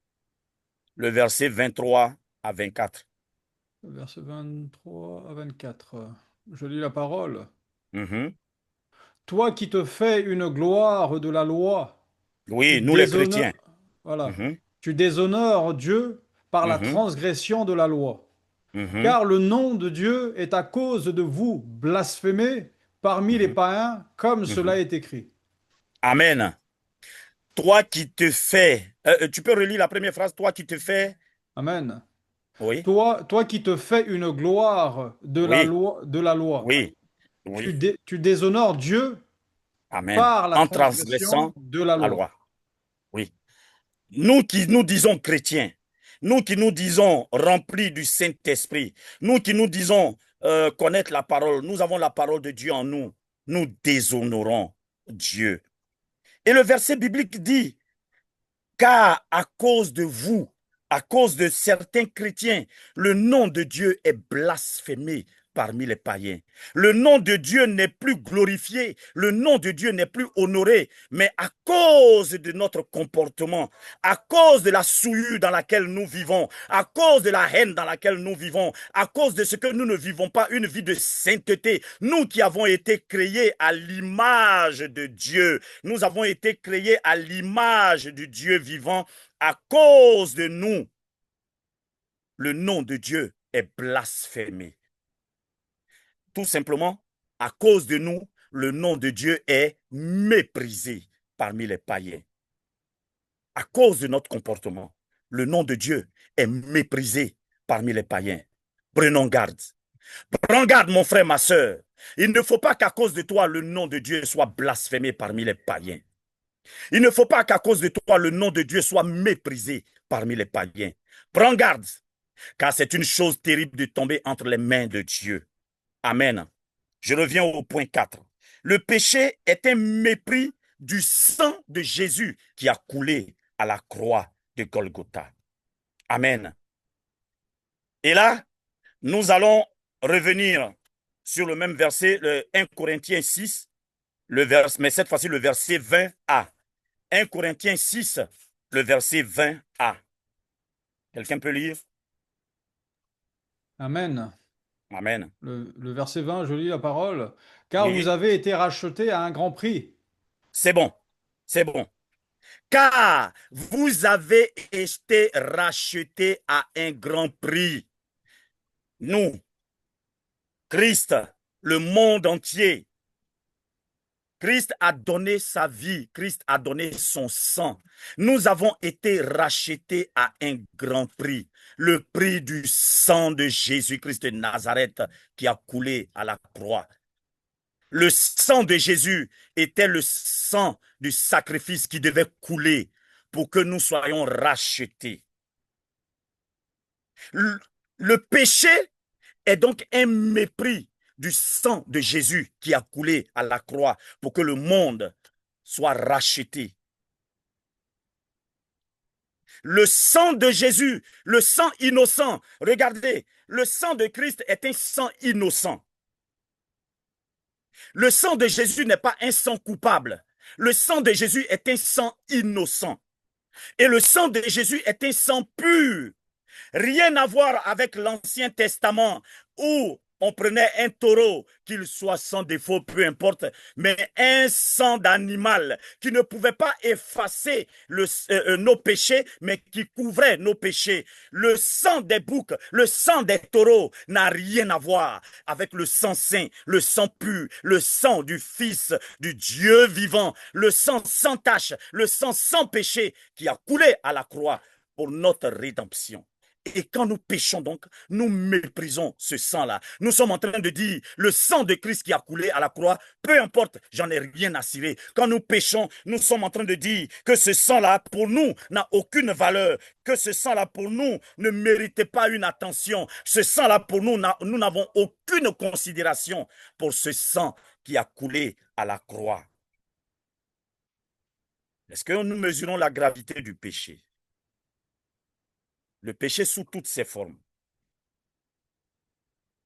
le verset 23 à 24. versets 23 à 24. Je lis la parole. Mhm. Toi qui te fais une gloire de la loi, tu Oui, nous les déshonores, chrétiens. voilà, Mhm. tu déshonores Dieu par la Mhm. transgression de la loi. Mhm. Car le nom de Dieu est à cause de vous blasphémé parmi les Mhm, païens, comme mhm. cela est écrit. Amen. Toi qui te fais, tu peux relire la première phrase, toi qui te fais, Amen. oui, Toi qui te fais une gloire oui, de la loi, oui, oui, tu déshonores Dieu amen. par la En transgression transgressant de la la loi. loi, oui. Nous qui nous disons chrétiens, nous qui nous disons remplis du Saint-Esprit, nous qui nous disons connaître la parole, nous avons la parole de Dieu en nous, nous déshonorons Dieu. Et le verset biblique dit, car à cause de vous, à cause de certains chrétiens, le nom de Dieu est blasphémé parmi les païens. Le nom de Dieu n'est plus glorifié, le nom de Dieu n'est plus honoré, mais à cause de notre comportement, à cause de la souillure dans laquelle nous vivons, à cause de la haine dans laquelle nous vivons, à cause de ce que nous ne vivons pas une vie de sainteté, nous qui avons été créés à l'image de Dieu, nous avons été créés à l'image du Dieu vivant, à cause de nous, le nom de Dieu est blasphémé. Tout simplement, à cause de nous, le nom de Dieu est méprisé parmi les païens. À cause de notre comportement, le nom de Dieu est méprisé parmi les païens. Prenons garde. Prends garde, mon frère, ma soeur. Il ne faut pas qu'à cause de toi, le nom de Dieu soit blasphémé parmi les païens. Il ne faut pas qu'à cause de toi, le nom de Dieu soit méprisé parmi les païens. Prends garde, car c'est une chose terrible de tomber entre les mains de Dieu. Amen. Je reviens au point 4. Le péché est un mépris du sang de Jésus qui a coulé à la croix de Golgotha. Amen. Et là, nous allons revenir sur le même verset, le 1 Corinthiens 6, mais cette fois-ci le verset 20a. 1 Corinthiens 6, le verset 20a. Quelqu'un peut lire? Amen. Amen. Le verset 20, je lis la parole. Car vous Oui, avez été rachetés à un grand prix. c'est bon. C'est bon. Car vous avez été rachetés à un grand prix. Nous, Christ, le monde entier, Christ a donné sa vie, Christ a donné son sang. Nous avons été rachetés à un grand prix, le prix du sang de Jésus-Christ de Nazareth qui a coulé à la croix. Le sang de Jésus était le sang du sacrifice qui devait couler pour que nous soyons rachetés. Le péché est donc un mépris du sang de Jésus qui a coulé à la croix pour que le monde soit racheté. Le sang de Jésus, le sang innocent, regardez, le sang de Christ est un sang innocent. Le sang de Jésus n'est pas un sang coupable. Le sang de Jésus est un sang innocent. Et le sang de Jésus est un sang pur. Rien à voir avec l'Ancien Testament où on prenait un taureau, qu'il soit sans défaut, peu importe, mais un sang d'animal qui ne pouvait pas effacer nos péchés, mais qui couvrait nos péchés. Le sang des boucs, le sang des taureaux n'a rien à voir avec le sang saint, le sang pur, le sang du Fils du Dieu vivant, le sang sans tache, le sang sans péché qui a coulé à la croix pour notre rédemption. Et quand nous péchons donc, nous méprisons ce sang-là. Nous sommes en train de dire, le sang de Christ qui a coulé à la croix, peu importe, j'en ai rien à cirer. Quand nous péchons, nous sommes en train de dire que ce sang-là, pour nous, n'a aucune valeur. Que ce sang-là, pour nous, ne méritait pas une attention. Ce sang-là, pour nous, nous n'avons aucune considération pour ce sang qui a coulé à la croix. Est-ce que nous mesurons la gravité du péché? Le péché sous toutes ses formes.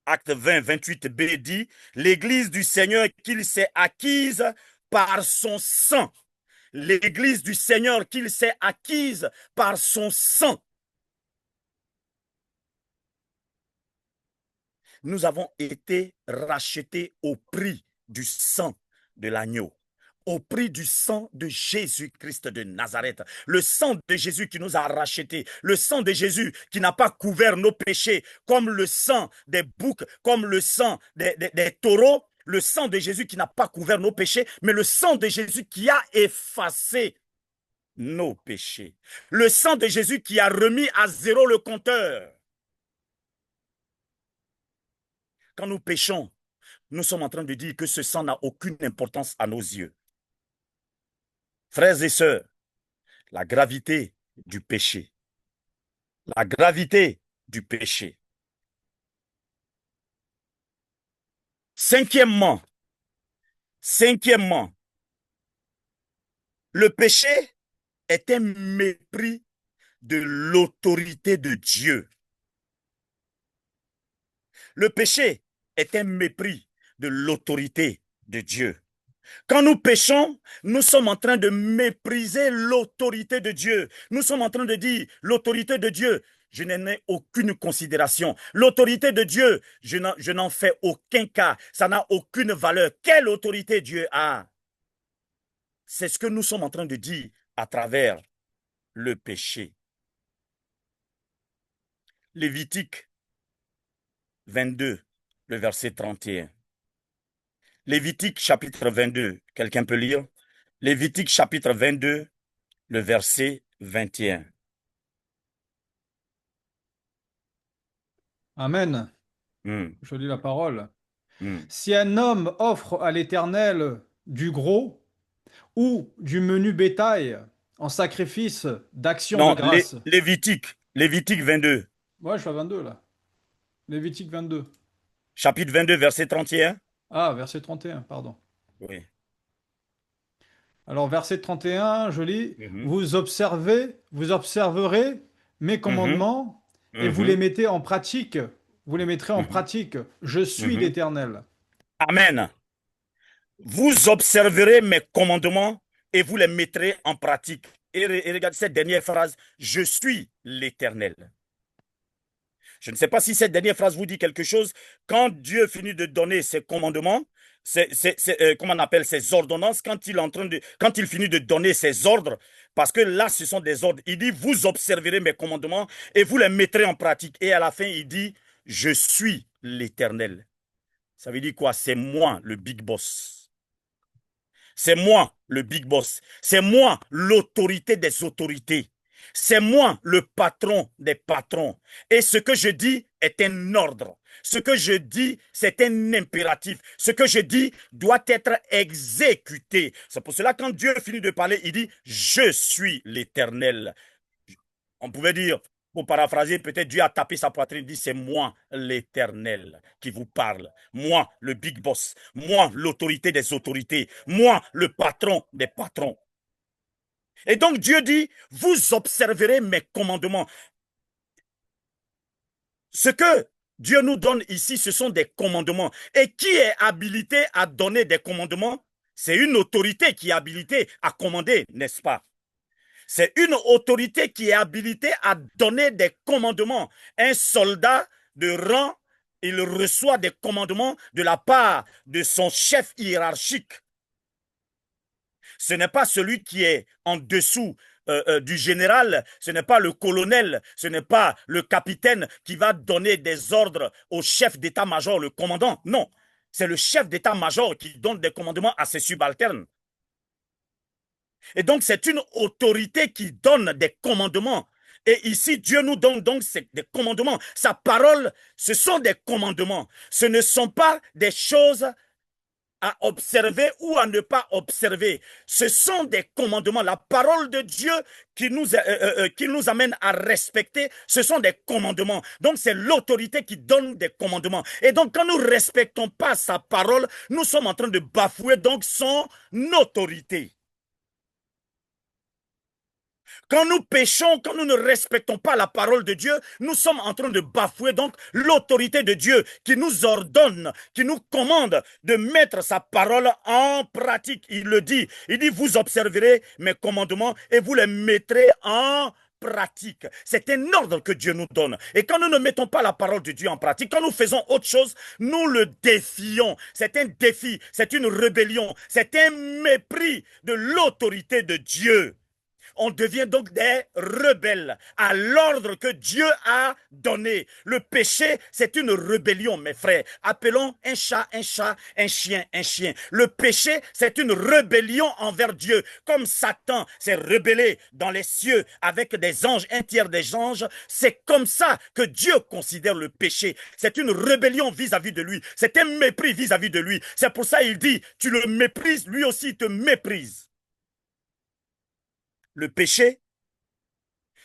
Acte 20, 28b dit, l'Église du Seigneur qu'il s'est acquise par son sang. L'Église du Seigneur qu'il s'est acquise par son sang. Nous avons été rachetés au prix du sang de l'agneau, au prix du sang de Jésus-Christ de Nazareth. Le sang de Jésus qui nous a rachetés, le sang de Jésus qui n'a pas couvert nos péchés, comme le sang des boucs, comme le sang des taureaux, Le sang de Jésus qui n'a pas couvert nos péchés, mais le sang de Jésus qui a effacé nos péchés. Le sang de Jésus qui a remis à zéro le compteur. Quand nous péchons, nous sommes en train de dire que ce sang n'a aucune importance à nos yeux. Frères et sœurs, la gravité du péché. La gravité du péché. Cinquièmement, le péché est un mépris de l'autorité de Dieu. Le péché est un mépris de l'autorité de Dieu. Quand nous péchons, nous sommes en train de mépriser l'autorité de Dieu. Nous sommes en train de dire, l'autorité de Dieu, je n'en ai aucune considération. L'autorité de Dieu, je n'en fais aucun cas. Ça n'a aucune valeur. Quelle autorité Dieu a? C'est ce que nous sommes en train de dire à travers le péché. Lévitique 22, le verset 31. Lévitique chapitre 22, quelqu'un peut lire? Lévitique chapitre 22, le verset 21. Amen. Hmm. Je lis la parole. Si un homme offre à l'Éternel du gros ou du menu bétail en sacrifice d'action de Non, grâce. Lévitique 22. Ouais, je suis à 22 là. Lévitique 22. Chapitre 22, verset 31. Ah, verset 31, pardon. Oui. Alors, verset 31, je lis, Mhm. vous observerez mes commandements et vous les mettez en pratique. Vous les mettrez en pratique. Je suis l'Éternel. Amen. Vous observerez mes commandements et vous les mettrez en pratique. Et regardez cette dernière phrase, je suis l'Éternel. Je ne sais pas si cette dernière phrase vous dit quelque chose. Quand Dieu finit de donner ses commandements, comment on appelle ses ordonnances, quand il finit de donner ses ordres, parce que là, ce sont des ordres. Il dit, vous observerez mes commandements et vous les mettrez en pratique. Et à la fin, il dit, je suis l'Éternel. Ça veut dire quoi? C'est moi le big boss. C'est moi le big boss. C'est moi l'autorité des autorités. C'est moi le patron des patrons. Et ce que je dis est un ordre. Ce que je dis, c'est un impératif. Ce que je dis doit être exécuté. C'est pour cela quand Dieu finit de parler, il dit « Je suis l'Éternel ». On pouvait dire, pour paraphraser, peut-être Dieu a tapé sa poitrine et dit, c'est moi l'Éternel qui vous parle. Moi, le big boss. Moi, l'autorité des autorités. Moi, le patron des patrons. Et donc Dieu dit, vous observerez mes commandements. Ce que Dieu nous donne ici, ce sont des commandements. Et qui est habilité à donner des commandements? C'est une autorité qui est habilitée à commander, n'est-ce pas? C'est une autorité qui est habilitée à donner des commandements. Un soldat de rang, il reçoit des commandements de la part de son chef hiérarchique. Ce n'est pas celui qui est en dessous du général, ce n'est pas le colonel, ce n'est pas le capitaine qui va donner des ordres au chef d'état-major, le commandant. Non, c'est le chef d'état-major qui donne des commandements à ses subalternes. Et donc, c'est une autorité qui donne des commandements. Et ici, Dieu nous donne donc des commandements. Sa parole, ce sont des commandements. Ce ne sont pas des choses à observer ou à ne pas observer. Ce sont des commandements. La parole de Dieu qui nous amène à respecter, ce sont des commandements. Donc, c'est l'autorité qui donne des commandements. Et donc, quand nous ne respectons pas sa parole, nous sommes en train de bafouer donc son autorité. Quand nous péchons, quand nous ne respectons pas la parole de Dieu, nous sommes en train de bafouer donc l'autorité de Dieu qui nous ordonne, qui nous commande de mettre sa parole en pratique. Il le dit, il dit vous observerez mes commandements et vous les mettrez en pratique. C'est un ordre que Dieu nous donne. Et quand nous ne mettons pas la parole de Dieu en pratique, quand nous faisons autre chose, nous le défions. C'est un défi, c'est une rébellion, c'est un mépris de l'autorité de Dieu. on devient donc des rebelles à l'ordre que Dieu a donné. Le péché, c'est une rébellion, mes frères. Appelons un chat, un chien, un chien. Le péché, c'est une rébellion envers Dieu. Comme Satan s'est rebellé dans les cieux avec des anges, un tiers des anges, c'est comme ça que Dieu considère le péché. C'est une rébellion vis-à-vis de lui. C'est un mépris vis-à-vis de lui. C'est pour ça qu'il dit, tu le méprises, lui aussi il te méprise. Le péché,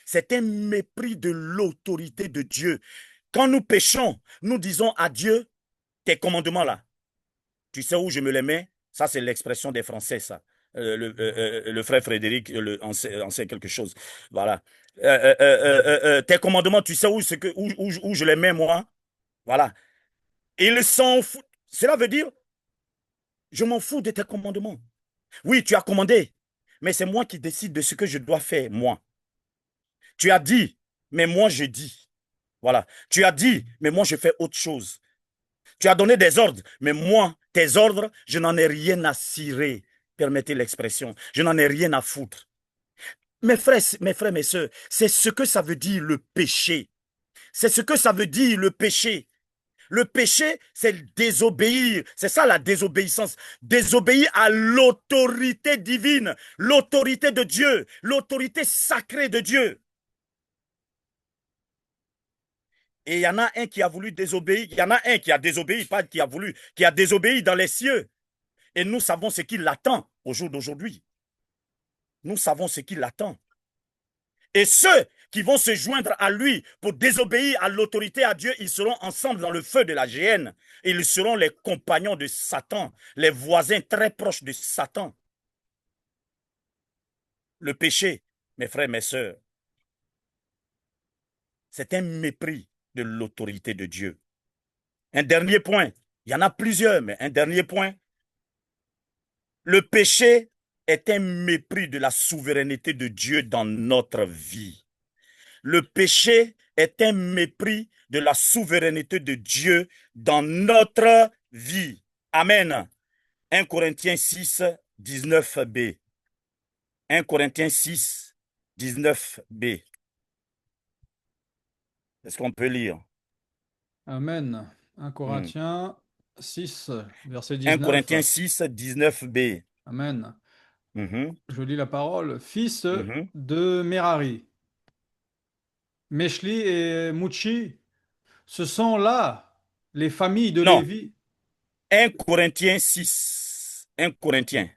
c'est un mépris de l'autorité de Dieu. Quand nous péchons, nous disons à Dieu, tes commandements là, tu sais où je me les mets? Ça, c'est l'expression des Français, ça. Le frère Frédéric en sait quelque chose. Voilà. Tes commandements, tu sais où je les mets, moi? Voilà. Ils s'en foutent. Cela veut dire, je m'en fous de tes commandements. Oui, tu as commandé, mais c'est moi qui décide de ce que je dois faire, moi. Tu as dit, mais moi je dis. Voilà. Tu as dit, mais moi je fais autre chose. Tu as donné des ordres, mais moi, tes ordres, je n'en ai rien à cirer. Permettez l'expression. Je n'en ai rien à foutre. Mes frères, mes soeurs, c'est ce que ça veut dire le péché. C'est ce que ça veut dire le péché. Le péché, c'est désobéir. C'est ça la désobéissance. Désobéir à l'autorité divine, l'autorité de Dieu, l'autorité sacrée de Dieu. Et il y en a un qui a voulu désobéir. Il y en a un qui a désobéi, pas qui a voulu, qui a désobéi dans les cieux. Et nous savons ce qui l'attend au jour d'aujourd'hui. Nous savons ce qui l'attend. Et ceux qui vont se joindre à lui pour désobéir à l'autorité à Dieu, ils seront ensemble dans le feu de la géhenne. Ils seront les compagnons de Satan, les voisins très proches de Satan. Le péché, mes frères, mes sœurs, c'est un mépris de l'autorité de Dieu. Un dernier point, il y en a plusieurs, mais un dernier point. Le péché est un mépris de la souveraineté de Dieu dans notre vie. Le péché est un mépris de la souveraineté de Dieu dans notre vie. Amen. 1 Corinthiens 6, 19b. 1 Corinthiens 6, 19b. Est-ce qu'on peut lire? Amen. 1 Corinthiens 6, verset 1 19. Corinthiens 6, 19b. Amen. Mhm, Je lis la parole. Fils mhm. de Merari, Meshli et Mushi, ce sont là les familles de Non, Lévi. 1 Corinthiens 6. 1 Corinthiens,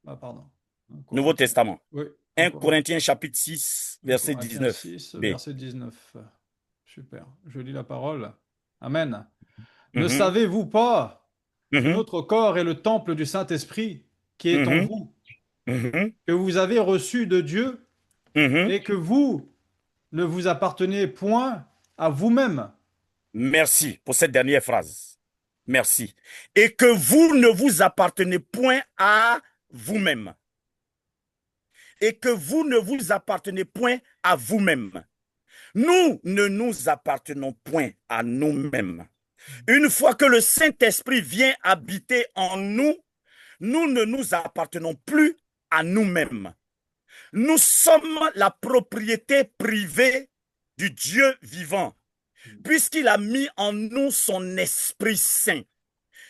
Ah, pardon. 1 Nouveau Corinthiens. Testament. Oui, 1 1 Corinthiens chapitre 6, 1 verset Corinthiens 19b. 6, verset 19. Super. Je lis la parole. Amen. Ne Mhm, savez-vous pas que mhm, notre corps est le temple du Saint-Esprit qui est en mhm, vous, mhm, que vous avez reçu de Dieu mhm. et que vous ne vous appartenez point à vous-même? Merci pour cette dernière phrase. Merci. Et que vous ne vous appartenez point à vous-même. Et que vous ne vous appartenez point à vous-même. Nous ne nous appartenons point à nous-mêmes. Une fois que le Saint-Esprit vient habiter en nous, nous ne nous appartenons plus à nous-mêmes. Nous sommes la propriété privée du Dieu vivant, puisqu'il a mis en nous son Esprit Saint.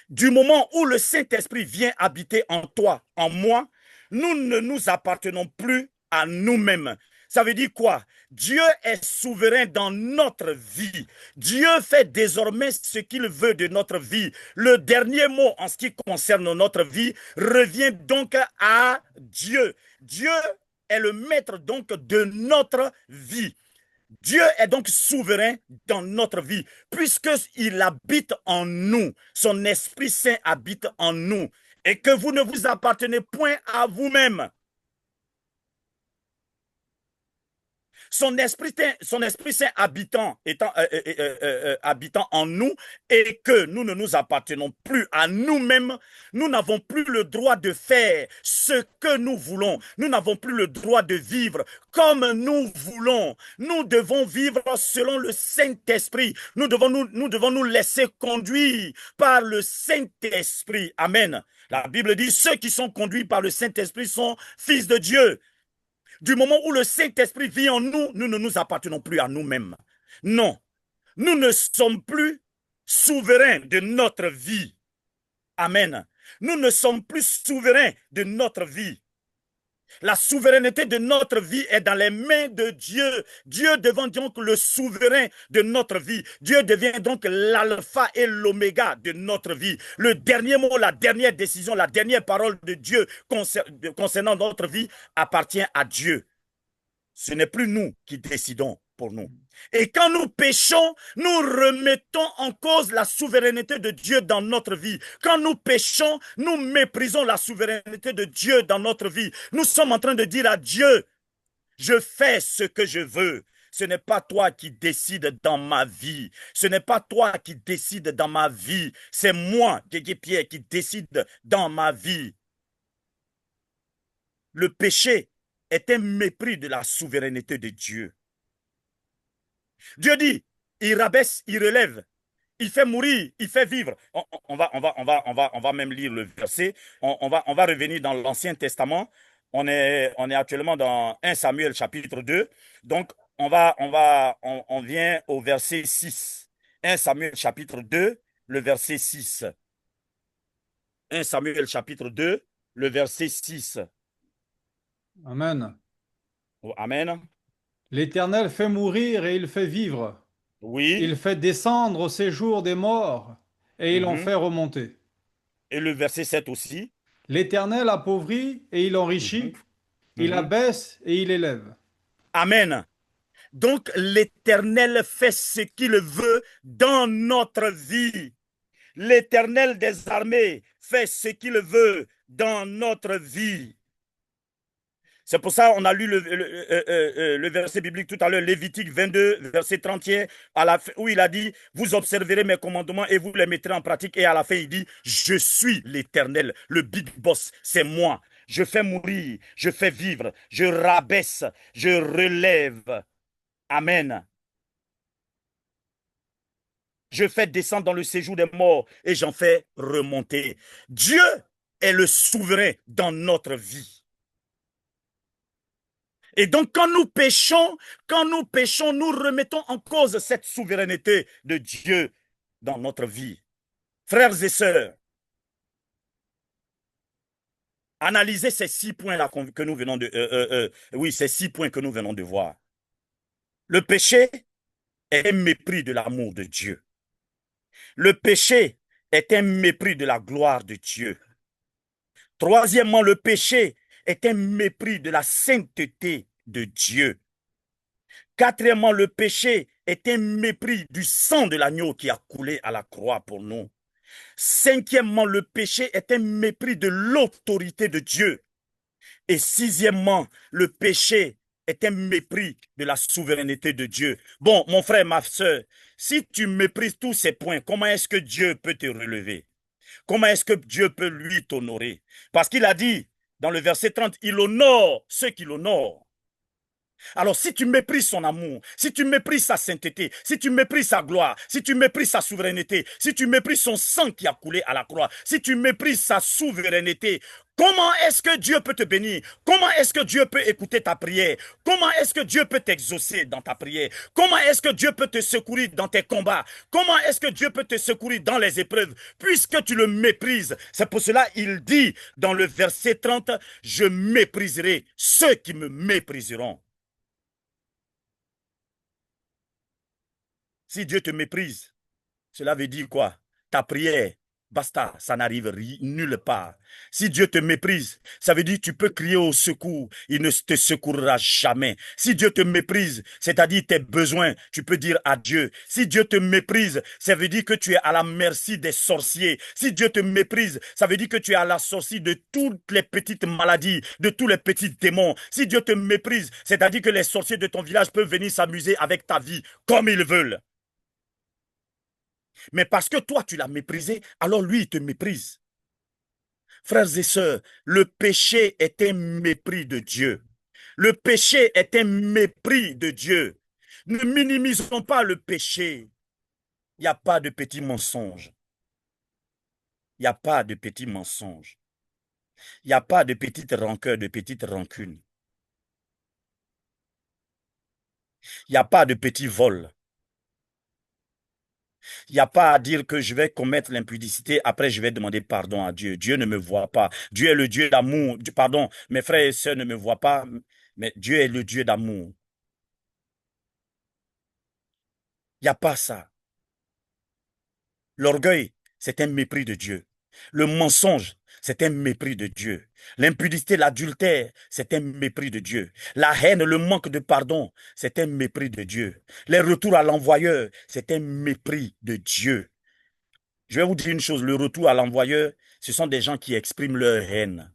Du moment où le Saint-Esprit vient habiter en toi, en moi, nous ne nous appartenons plus à nous-mêmes. Ça veut dire quoi? Dieu est souverain dans notre vie. Dieu fait désormais ce qu'il veut de notre vie. Le dernier mot en ce qui concerne notre vie revient donc à Dieu. Dieu est le maître donc de notre vie. Dieu est donc souverain dans notre vie, puisqu'il habite en nous. Son Esprit Saint habite en nous. Et que vous ne vous appartenez point à vous-même. Son Esprit Saint habitant en nous, et que nous ne nous appartenons plus à nous-mêmes, nous n'avons plus le droit de faire ce que nous voulons. Nous n'avons plus le droit de vivre comme nous voulons. Nous devons vivre selon le Saint-Esprit. Nous devons nous laisser conduire par le Saint-Esprit. Amen. La Bible dit, ceux qui sont conduits par le Saint-Esprit sont fils de Dieu. du moment où le Saint-Esprit vit en nous, nous ne nous appartenons plus à nous-mêmes. Non, nous ne sommes plus souverains de notre vie. Amen. Nous ne sommes plus souverains de notre vie. La souveraineté de notre vie est dans les mains de Dieu. Dieu devient donc le souverain de notre vie. Dieu devient donc l'alpha et l'oméga de notre vie. Le dernier mot, la dernière décision, la dernière parole de Dieu concernant notre vie appartient à Dieu. Ce n'est plus nous qui décidons pour nous. Et quand nous péchons, nous remettons en cause la souveraineté de Dieu dans notre vie. Quand nous péchons, nous méprisons la souveraineté de Dieu dans notre vie. Nous sommes en train de dire à Dieu, je fais ce que je veux. Ce n'est pas toi qui décides dans ma vie. Ce n'est pas toi qui décides dans ma vie. C'est moi, Guégué Pierre, qui décide dans ma vie. Le péché est un mépris de la souveraineté de Dieu. Dieu dit, il rabaisse, il relève, il fait mourir, il fait vivre. On va même lire le verset. On va revenir dans l'Ancien Testament. On est actuellement dans 1 Samuel chapitre 2. Donc, on vient au verset 6. 1 Samuel chapitre 2, le verset 6. 1 Samuel chapitre 2, le verset 6. Amen. Oh, amen. L'Éternel fait mourir et il fait vivre. Oui. Il fait descendre au séjour des morts et il en fait remonter. Et le verset 7 aussi. L'Éternel appauvrit et il enrichit. Il abaisse et il élève. Amen. Donc l'Éternel fait ce qu'il veut dans notre vie. L'Éternel des armées fait ce qu'il veut dans notre vie. C'est pour ça qu'on a lu le verset biblique tout à l'heure, Lévitique 22, verset 31, où il a dit, vous observerez mes commandements et vous les mettrez en pratique. Et à la fin, il dit, je suis l'Éternel, le big boss, c'est moi. Je fais mourir, je fais vivre, je rabaisse, je relève. Amen. Je fais descendre dans le séjour des morts et j'en fais remonter. Dieu est le souverain dans notre vie. Et donc, quand nous péchons, nous remettons en cause cette souveraineté de Dieu dans notre vie. Frères et sœurs, analysez ces 6 points-là que nous venons de, ces 6 points que nous venons de voir. Le péché est un mépris de l'amour de Dieu. Le péché est un mépris de la gloire de Dieu. Troisièmement, le péché est un mépris de la sainteté de Dieu. Quatrièmement, le péché est un mépris du sang de l'agneau qui a coulé à la croix pour nous. Cinquièmement, le péché est un mépris de l'autorité de Dieu. Et sixièmement, le péché est un mépris de la souveraineté de Dieu. Bon, mon frère, ma soeur, si tu méprises tous ces points, comment est-ce que Dieu peut te relever? Comment est-ce que Dieu peut lui t'honorer? Parce qu'il a dit dans le verset 30, il honore ceux qui l'honorent. Alors si tu méprises son amour, si tu méprises sa sainteté, si tu méprises sa gloire, si tu méprises sa souveraineté, si tu méprises son sang qui a coulé à la croix, si tu méprises sa souveraineté, comment est-ce que Dieu peut te bénir? Comment est-ce que Dieu peut écouter ta prière? Comment est-ce que Dieu peut t'exaucer dans ta prière? Comment est-ce que Dieu peut te secourir dans tes combats? Comment est-ce que Dieu peut te secourir dans les épreuves? Puisque tu le méprises. C'est pour cela qu'il dit dans le verset 30, je mépriserai ceux qui me mépriseront. Si Dieu te méprise, cela veut dire quoi? Ta prière, basta, ça n'arrive nulle part. Si Dieu te méprise, ça veut dire que tu peux crier au secours, il ne te secourra jamais. Si Dieu te méprise, c'est-à-dire tes besoins, tu peux dire à Dieu. Si Dieu te méprise, ça veut dire que tu es à la merci des sorciers. Si Dieu te méprise, ça veut dire que tu es à la sortie de toutes les petites maladies, de tous les petits démons. Si Dieu te méprise, c'est-à-dire que les sorciers de ton village peuvent venir s'amuser avec ta vie comme ils veulent. Mais parce que toi, tu l'as méprisé, alors lui, il te méprise. Frères et sœurs, le péché est un mépris de Dieu. Le péché est un mépris de Dieu. Ne minimisons pas le péché. Il n'y a pas de petits mensonges. Il n'y a pas de petits mensonges. Il n'y a pas de petites rancœurs, de petites rancunes. Il n'y a pas de petit vol. Il n'y a pas à dire que je vais commettre l'impudicité, après je vais demander pardon à Dieu. Dieu ne me voit pas. Dieu est le Dieu d'amour. Pardon, mes frères et sœurs ne me voient pas, mais Dieu est le Dieu d'amour. Il n'y a pas ça. L'orgueil, c'est un mépris de Dieu. Le mensonge, c'est un mépris de Dieu. L'impudicité, l'adultère, c'est un mépris de Dieu. La haine, le manque de pardon, c'est un mépris de Dieu. Les retours à l'envoyeur, c'est un mépris de Dieu. Je vais vous dire une chose, le retour à l'envoyeur, ce sont des gens qui expriment leur haine.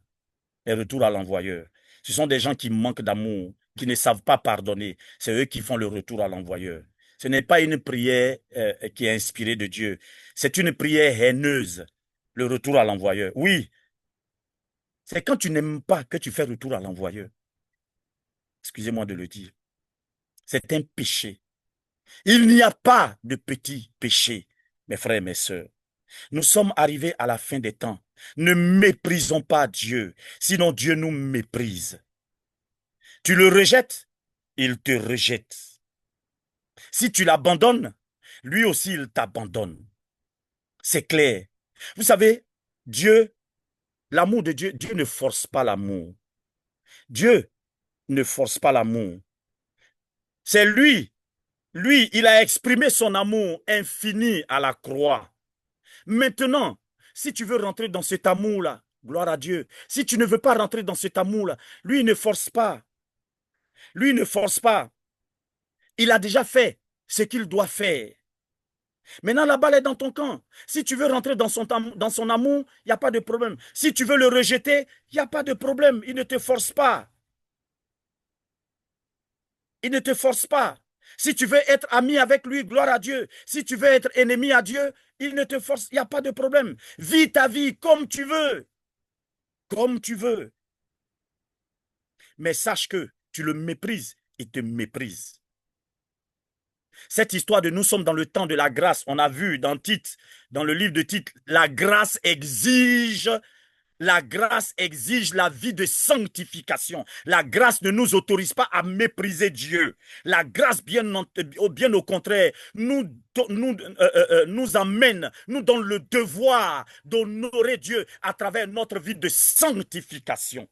Les retours à l'envoyeur. Ce sont des gens qui manquent d'amour, qui ne savent pas pardonner. C'est eux qui font le retour à l'envoyeur. Ce n'est pas une prière qui est inspirée de Dieu. C'est une prière haineuse, le retour à l'envoyeur. Oui, c'est quand tu n'aimes pas que tu fais retour à l'envoyeur. Excusez-moi de le dire. C'est un péché. Il n'y a pas de petit péché, mes frères et mes sœurs. Nous sommes arrivés à la fin des temps. Ne méprisons pas Dieu, sinon Dieu nous méprise. Tu le rejettes, il te rejette. Si tu l'abandonnes, lui aussi il t'abandonne. C'est clair. Vous savez, Dieu, l'amour de Dieu, Dieu ne force pas l'amour. Dieu ne force pas l'amour. C'est lui, il a exprimé son amour infini à la croix. Maintenant, si tu veux rentrer dans cet amour-là, gloire à Dieu. Si tu ne veux pas rentrer dans cet amour-là, lui ne force pas. Lui ne force pas. Il a déjà fait ce qu'il doit faire. Maintenant, la balle est dans ton camp. Si tu veux rentrer dans son amour, il n'y a pas de problème. Si tu veux le rejeter, il n'y a pas de problème. Il ne te force pas. Il ne te force pas. Si tu veux être ami avec lui, gloire à Dieu. Si tu veux être ennemi à Dieu, il ne te force. Il n'y a pas de problème. Vis ta vie comme tu veux. Comme tu veux. Mais sache que tu le méprises, il te méprise. Cette histoire de nous sommes dans le temps de la grâce, on a vu dans Tite, dans le livre de Tite, la grâce exige la vie de sanctification. La grâce ne nous autorise pas à mépriser Dieu. La grâce, bien au contraire, nous amène, nous donne le devoir d'honorer Dieu à travers notre vie de sanctification.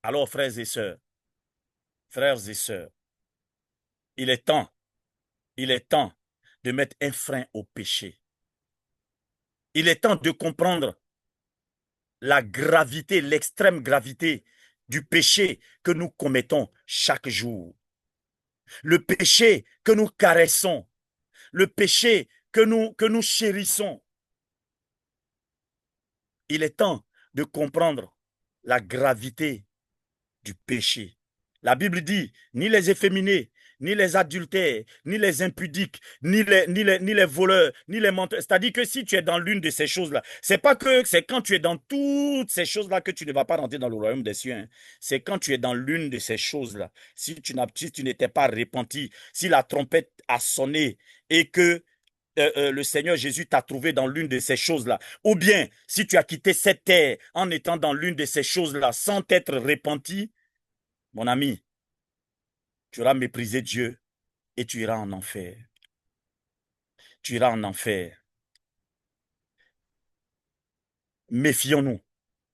Alors, frères et sœurs, il est temps de mettre un frein au péché. Il est temps de comprendre la gravité, l'extrême gravité du péché que nous commettons chaque jour. Le péché que nous caressons, le péché que nous chérissons. Il est temps de comprendre la gravité du péché. La Bible dit, ni les efféminés, ni les adultères, ni les impudiques, ni les voleurs, ni les menteurs. C'est-à-dire que si tu es dans l'une de ces choses-là, c'est pas que c'est quand tu es dans toutes ces choses-là que tu ne vas pas rentrer dans le royaume des cieux. Hein. C'est quand tu es dans l'une de ces choses-là. Si tu n'étais pas repenti, si la trompette a sonné et que le Seigneur Jésus t'a trouvé dans l'une de ces choses-là, ou bien si tu as quitté cette terre en étant dans l'une de ces choses-là sans t'être repenti, mon ami, tu auras méprisé Dieu et tu iras en enfer. Tu iras en enfer. Méfions-nous,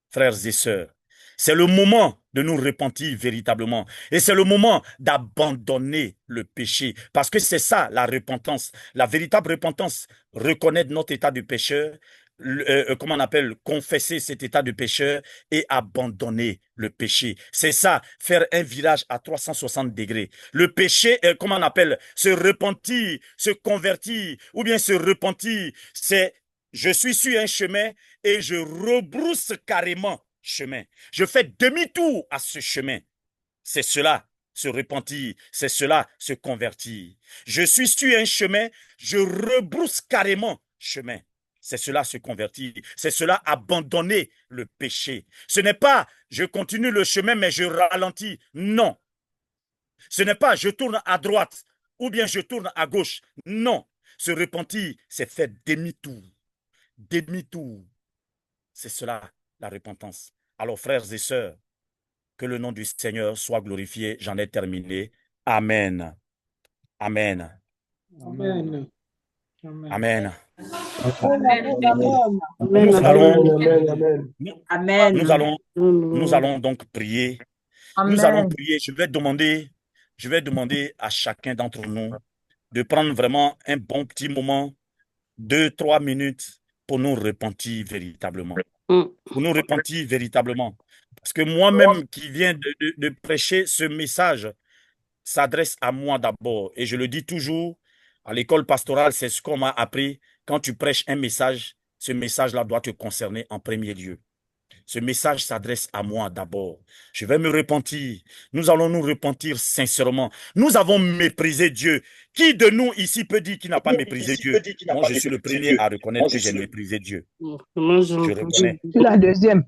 frères et sœurs. C'est le moment de nous repentir véritablement. Et c'est le moment d'abandonner le péché. Parce que c'est ça la repentance. La véritable repentance, reconnaître notre état de pécheur, comment on appelle, confesser cet état de pécheur et abandonner le péché. C'est ça, faire un virage à 360 degrés. Le péché, comment on appelle, se repentir, se convertir, ou bien se repentir, c'est je suis sur un chemin et je rebrousse carrément chemin. Je fais demi-tour à ce chemin. C'est cela, se repentir. C'est cela, se convertir. Je suis sur un chemin, je rebrousse carrément chemin. C'est cela, se convertir. C'est cela, abandonner le péché. Ce n'est pas, je continue le chemin, mais je ralentis. Non. Ce n'est pas, je tourne à droite ou bien je tourne à gauche. Non. Se repentir, c'est faire demi-tour. Demi-tour. C'est cela, la repentance. Alors, frères et sœurs, Que le nom du Seigneur soit glorifié. J'en ai terminé. Amen. Amen. Amen. Amen. Nous allons donc prier. Nous allons prier. Je vais demander à chacun d'entre nous de prendre vraiment un bon petit moment, 2-3 minutes pour nous repentir véritablement. Pour nous repentir véritablement. Parce que moi-même qui viens de prêcher ce message s'adresse à moi d'abord. Et je le dis toujours, à l'école pastorale, c'est ce qu'on m'a appris. Quand tu prêches un message, ce message-là doit te concerner en premier lieu. Ce message s'adresse à moi d'abord. Je vais me repentir. Nous allons nous repentir sincèrement. Nous avons méprisé Dieu. Qui de nous ici peut dire qu'il n'a pas méprisé Dieu? Moi, je suis le premier à reconnaître que j'ai méprisé Dieu. Je reconnais. La deuxième.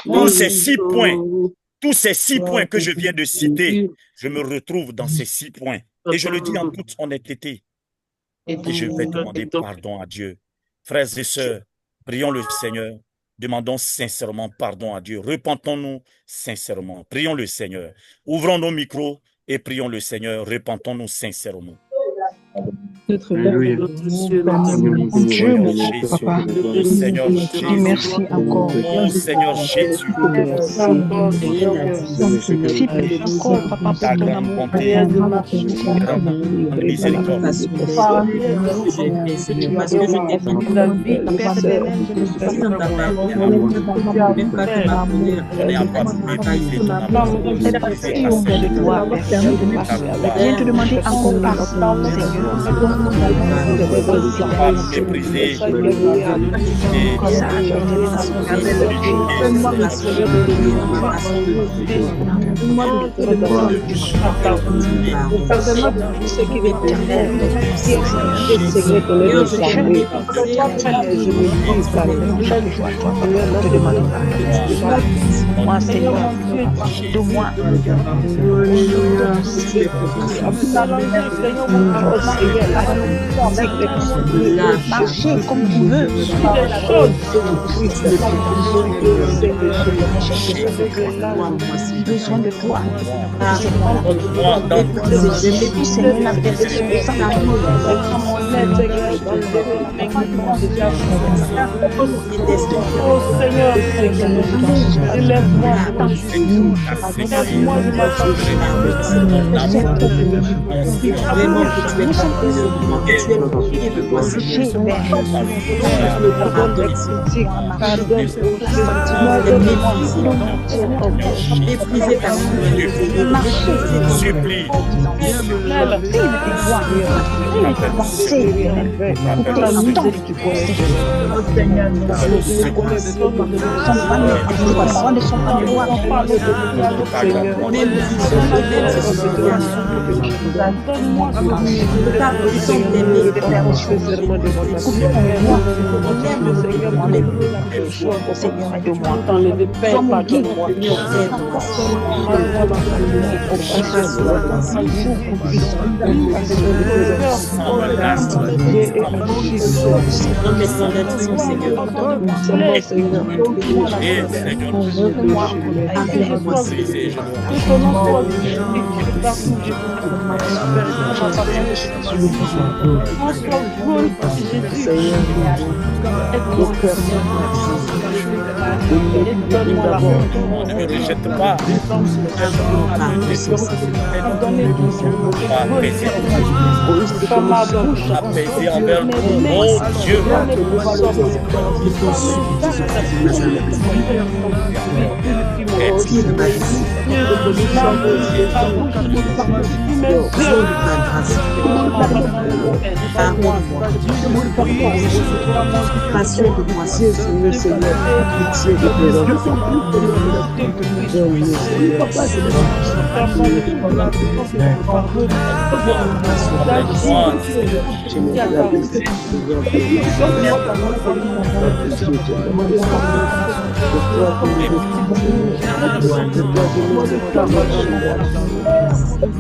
Tous ces 6 points que je viens de citer, je me retrouve dans ces 6 points. Et je le dis en toute honnêteté. Et je vais demander pardon à Dieu. Frères et sœurs, prions le Seigneur. Demandons sincèrement pardon à Dieu. Repentons-nous sincèrement. Prions le Seigneur. Ouvrons nos micros et prions le Seigneur. Repentons-nous sincèrement. Alléluia. Mon Dieu, mon Papa, Seigneur Jésus, merci encore. Mon Seigneur Jésus, Merci encore, Papa, ta pour ton grande amour. bonté, ta grande miséricorde. Viens te demander encore pardon, Seigneur. Pas mépriser. Moi, Seigneur, de moi. Marcher comme tu veux. J'ai besoin de toi. Seigneur, la perfection de Ne me rejette pas. Apaiser envers nous, oh Dieu.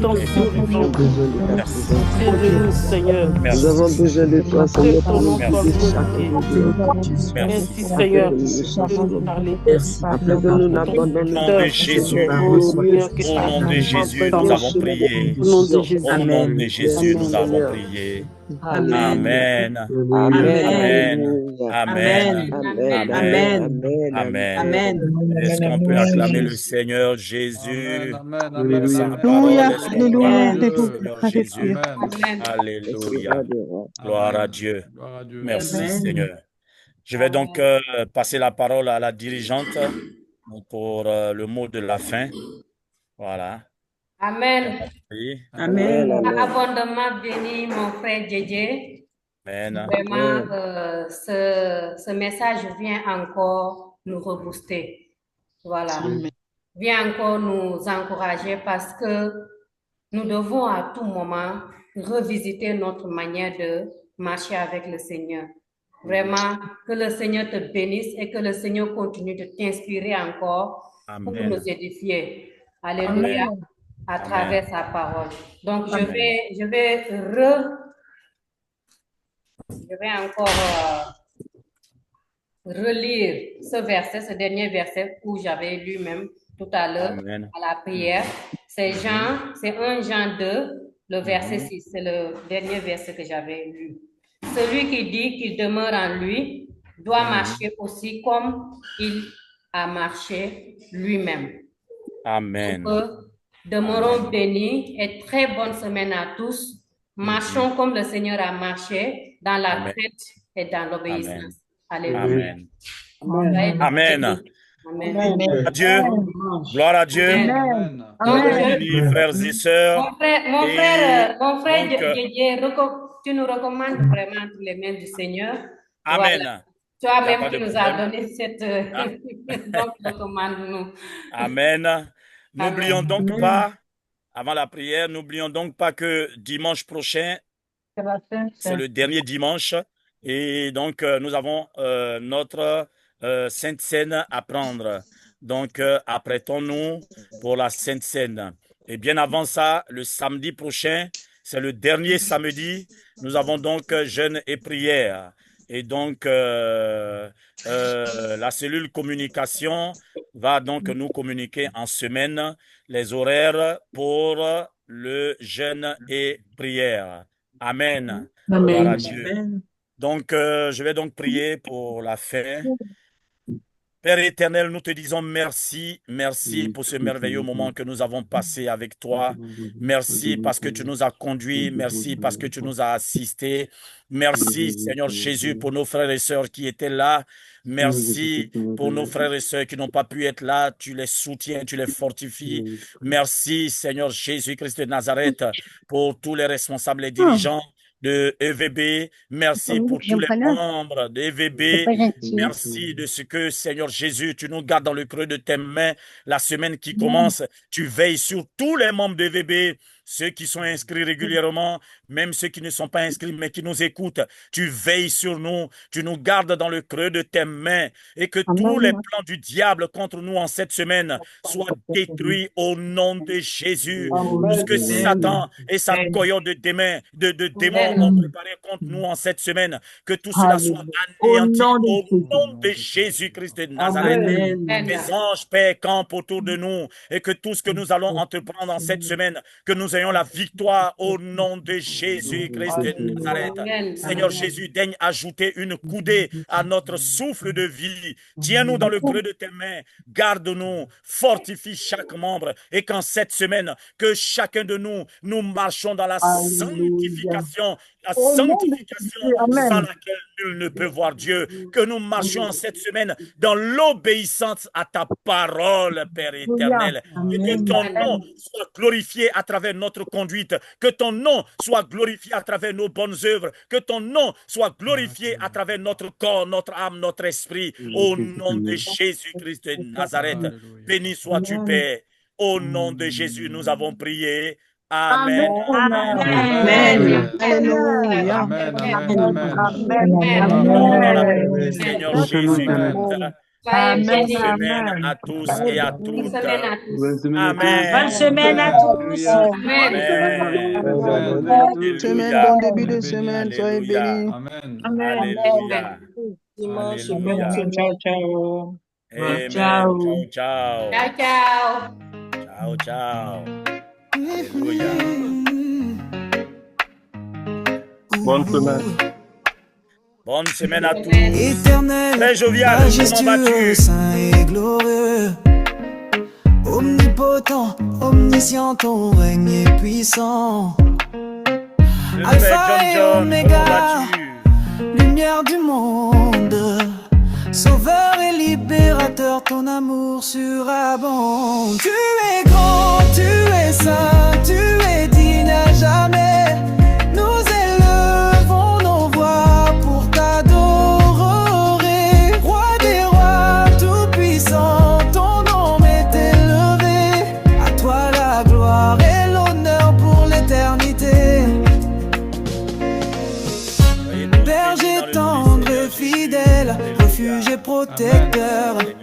ton Nous avons besoin de ta Merci. présence. Révèle-nous, Seigneur. Merci. Nous avons besoin de toi, Que Seigneur, ton pour nom nous soit guider chaque glorifié. jour de notre Jésus. Merci, Merci. Seigneur, Afin que nous de sachions nous de parler. afin que nous n'abandonnons Au nom pas, de Seigneur, Jésus, oh Seigneur, que au ta nom de grâce Jésus, nous soit avons prié. au nom de Jésus. Au nom de Jésus, Merci, nous avons Seigneur. prié. Alléluia. Amen. Amen. Amen. Alléluia. Amen. Amen. Amen. Amen. Amen. Est-ce qu'on peut Merci, acclamer le Jésus. Seigneur Amen, Jésus amen, pour amen, sa Alléluia. parole? Alléluia, Est-ce qu'on peut Alléluia, acclamer le Alléluia, Seigneur Jésus? Alléluia. Merci, Alléluia. roi des rois. Gloire à amen. Dieu. Gloire à Dieu. Merci Seigneur. Je vais donc passer la parole à la dirigeante pour le mot de la fin. Voilà. Amen. Oui. Amen. Amen. Abondamment béni, mon frère Djedje. Amen. Vraiment, ce message vient encore nous rebooster. Voilà. Vient encore nous encourager parce que nous devons à tout moment revisiter notre manière de marcher avec le Seigneur. Vraiment, que le Seigneur te bénisse et que le Seigneur continue de t'inspirer encore pour Amen. nous édifier. Alléluia. À travers sa parole. Donc, je vais encore relire ce verset, ce dernier verset où j'avais lu même tout à l'heure à la prière. C'est 1 Jean 2, le verset 6. C'est le dernier verset que j'avais lu. Celui qui dit qu'il demeure en lui doit marcher aussi comme il a marché lui-même. Amen. Donc, demeurons bénis et très bonne semaine à tous. Marchons comme le Seigneur a marché dans la crainte et dans l'obéissance. Alléluia. Amen. Amen. Amen. Gloire à Dieu. Gloire à Dieu. Amen. Bénis, frères et sœurs. Mon frère, donc, Djedje, tu nous recommandes vraiment tous les mains du Seigneur. Amen. Voilà. Toi-même qui nous as donné cette... donc, recommande-nous. Amen. N'oublions donc pas, avant la prière, n'oublions donc pas que dimanche prochain, c'est le dernier dimanche. Et donc, nous avons notre Sainte Seine à prendre. Donc, apprêtons-nous pour la Sainte Seine. Et bien avant ça, le samedi prochain, c'est le dernier samedi. Nous avons donc jeûne et prière. Et donc, la cellule communication va donc nous communiquer en semaine les horaires pour le jeûne et prière. Amen. Gloire à Dieu. Donc, je vais donc prier pour la fin. Père éternel, nous te disons merci, merci pour ce merveilleux moment que nous avons passé avec toi. Merci parce que tu nous as conduits, merci parce que tu nous as assistés. Merci Seigneur Jésus pour nos frères et sœurs qui étaient là. Merci pour nos frères et sœurs qui n'ont pas pu être là. Tu les soutiens, tu les fortifies. Merci Seigneur Jésus-Christ de Nazareth pour tous les responsables et dirigeants de EVB. Merci pour tous les membres de EVB. Merci de ce que, Seigneur Jésus, tu nous gardes dans le creux de tes mains. La semaine qui commence, tu veilles sur tous les membres de EVB, ceux qui sont inscrits régulièrement, même ceux qui ne sont pas inscrits, mais qui nous écoutent. Tu veilles sur nous, tu nous gardes dans le creux de tes mains et que tous les plans du diable contre nous en cette semaine soient détruits au nom de Jésus. Tout ce que Satan et sa cohorte de démons ont préparé contre nous en cette semaine, que tout cela soit anéanti au nom de Jésus-Christ de Nazareth. Les anges, Père, campent autour de nous et que tout ce que nous allons entreprendre en cette semaine, que nous ayons la victoire au nom de Jésus-Christ de Nazareth. Seigneur Jésus, daigne ajouter une coudée à notre souffle de vie. Tiens-nous dans le creux de tes mains, garde-nous, fortifie chaque membre et qu'en cette semaine, que chacun de nous, nous marchons dans la sanctification, sans laquelle nul ne peut voir Dieu. Que nous marchions en cette semaine dans l'obéissance à ta parole, Père éternel. Et que ton nom soit glorifié à travers notre conduite. Que ton nom soit glorifié à travers nos bonnes œuvres. Que ton nom soit glorifié à travers notre corps, notre âme, notre esprit. Au nom de Jésus-Christ de Nazareth. Béni sois-tu, Père. Au nom de Jésus, nous avons prié. Amen. Amen. Alléluia. Amen. Seigneur Jésus, Soyez Bonne bénis. semaine à tous et à Bonne toutes. semaine à tous. Bonne semaine à tous. Amen. Bonne semaine à tous. Amen. Amen. Amen. Semaine, Alléluia. bon début de Béni, semaine, soyez Alléluia. bénis. Amen. Amen. Alléluia. Dimanche. Alléluia. Ciao, ciao. Amen. Ciao. Ciao, ciao. Ciao, ciao. Ciao, ciao. Alléluia. Bonne semaine. Bonne semaine à tous. Éternel, Très jovial. Comment majestueux, vas-tu? saint et glorieux, omnipotent, omniscient, ton règne est puissant. Le Alpha frère et John John, Oméga. comment vas-tu? Lumière du monde, sauveur et libérateur, ton amour surabonde. Tu es grand, tu es saint, tu es digne à jamais. Nous élevons nos voix pour t'adorer. Roi des rois, tout-puissant, ton nom est élevé. À toi la gloire et l'honneur pour l'éternité. Soyez tous bénis Berger dans le tendre Seigneur et Jésus. fidèle, Alléluia. refuge et protecteur. Amen.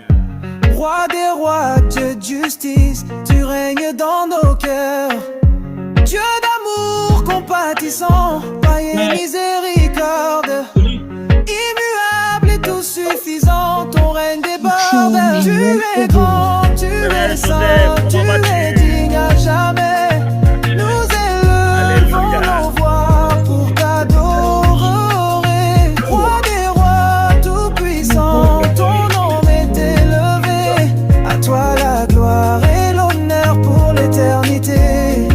Roi des rois, Dieu de justice, tu règnes dans nos cœurs. Dieu d'amour compatissant, païen et miséricorde. Immuable et tout suffisant, ton règne déborde. Tu es grand, tu es saint, tu es digne à jamais. Nous élevons nos voix pour t'adorer. Roi des rois, tout-puissant, ton nom est élevé. À toi la gloire et l'honneur pour l'éternité.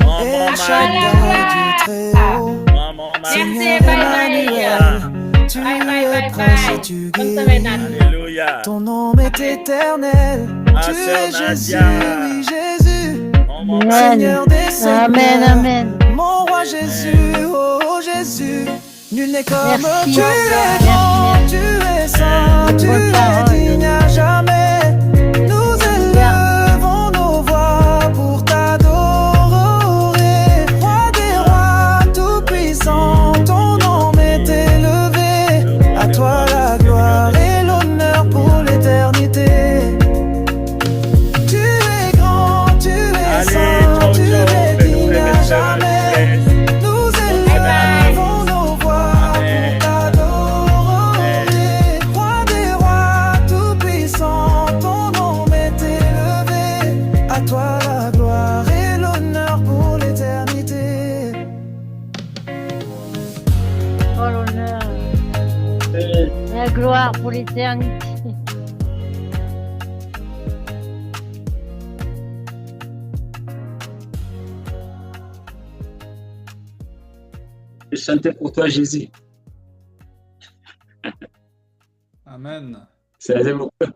Maman El Shaddai, Dieu très haut, Maman Merci, Seigneur bye bye. Emmanuel, tu Bye bye, es bye prince et bye. tu Bonne semaine à guéris. tous. Alléluia. Ton nom est éternel, Ma tu sœur es Jésus, Nadia. oui Jésus, Maman Seigneur des seigneurs. Amen, amen. Mon roi Jésus, oh Jésus, nul n'est comme Merci. tu es grand, tu es saint, tu Bonne es parole. digne à jamais. Nous élevons nos voix pour t'adorer. Roi des rois, tout-puissant, ton nom est élevé. À toi la gloire et l'honneur pour l'éternité. Tu es grand, tu es Allez, saint, ciao, tu ciao. es Fais-nous digne frères à et sœurs, jamais. Nous élevons nos voix Amen. pour t'adorer. Roi des rois, tout-puissant, ton nom est élevé. À toi la gloire et l'honneur pour l'éternité. Oh l'honneur, la gloire pour l'éternité. Je chantais pour toi, Jésus. Amen. C'est mon cœur.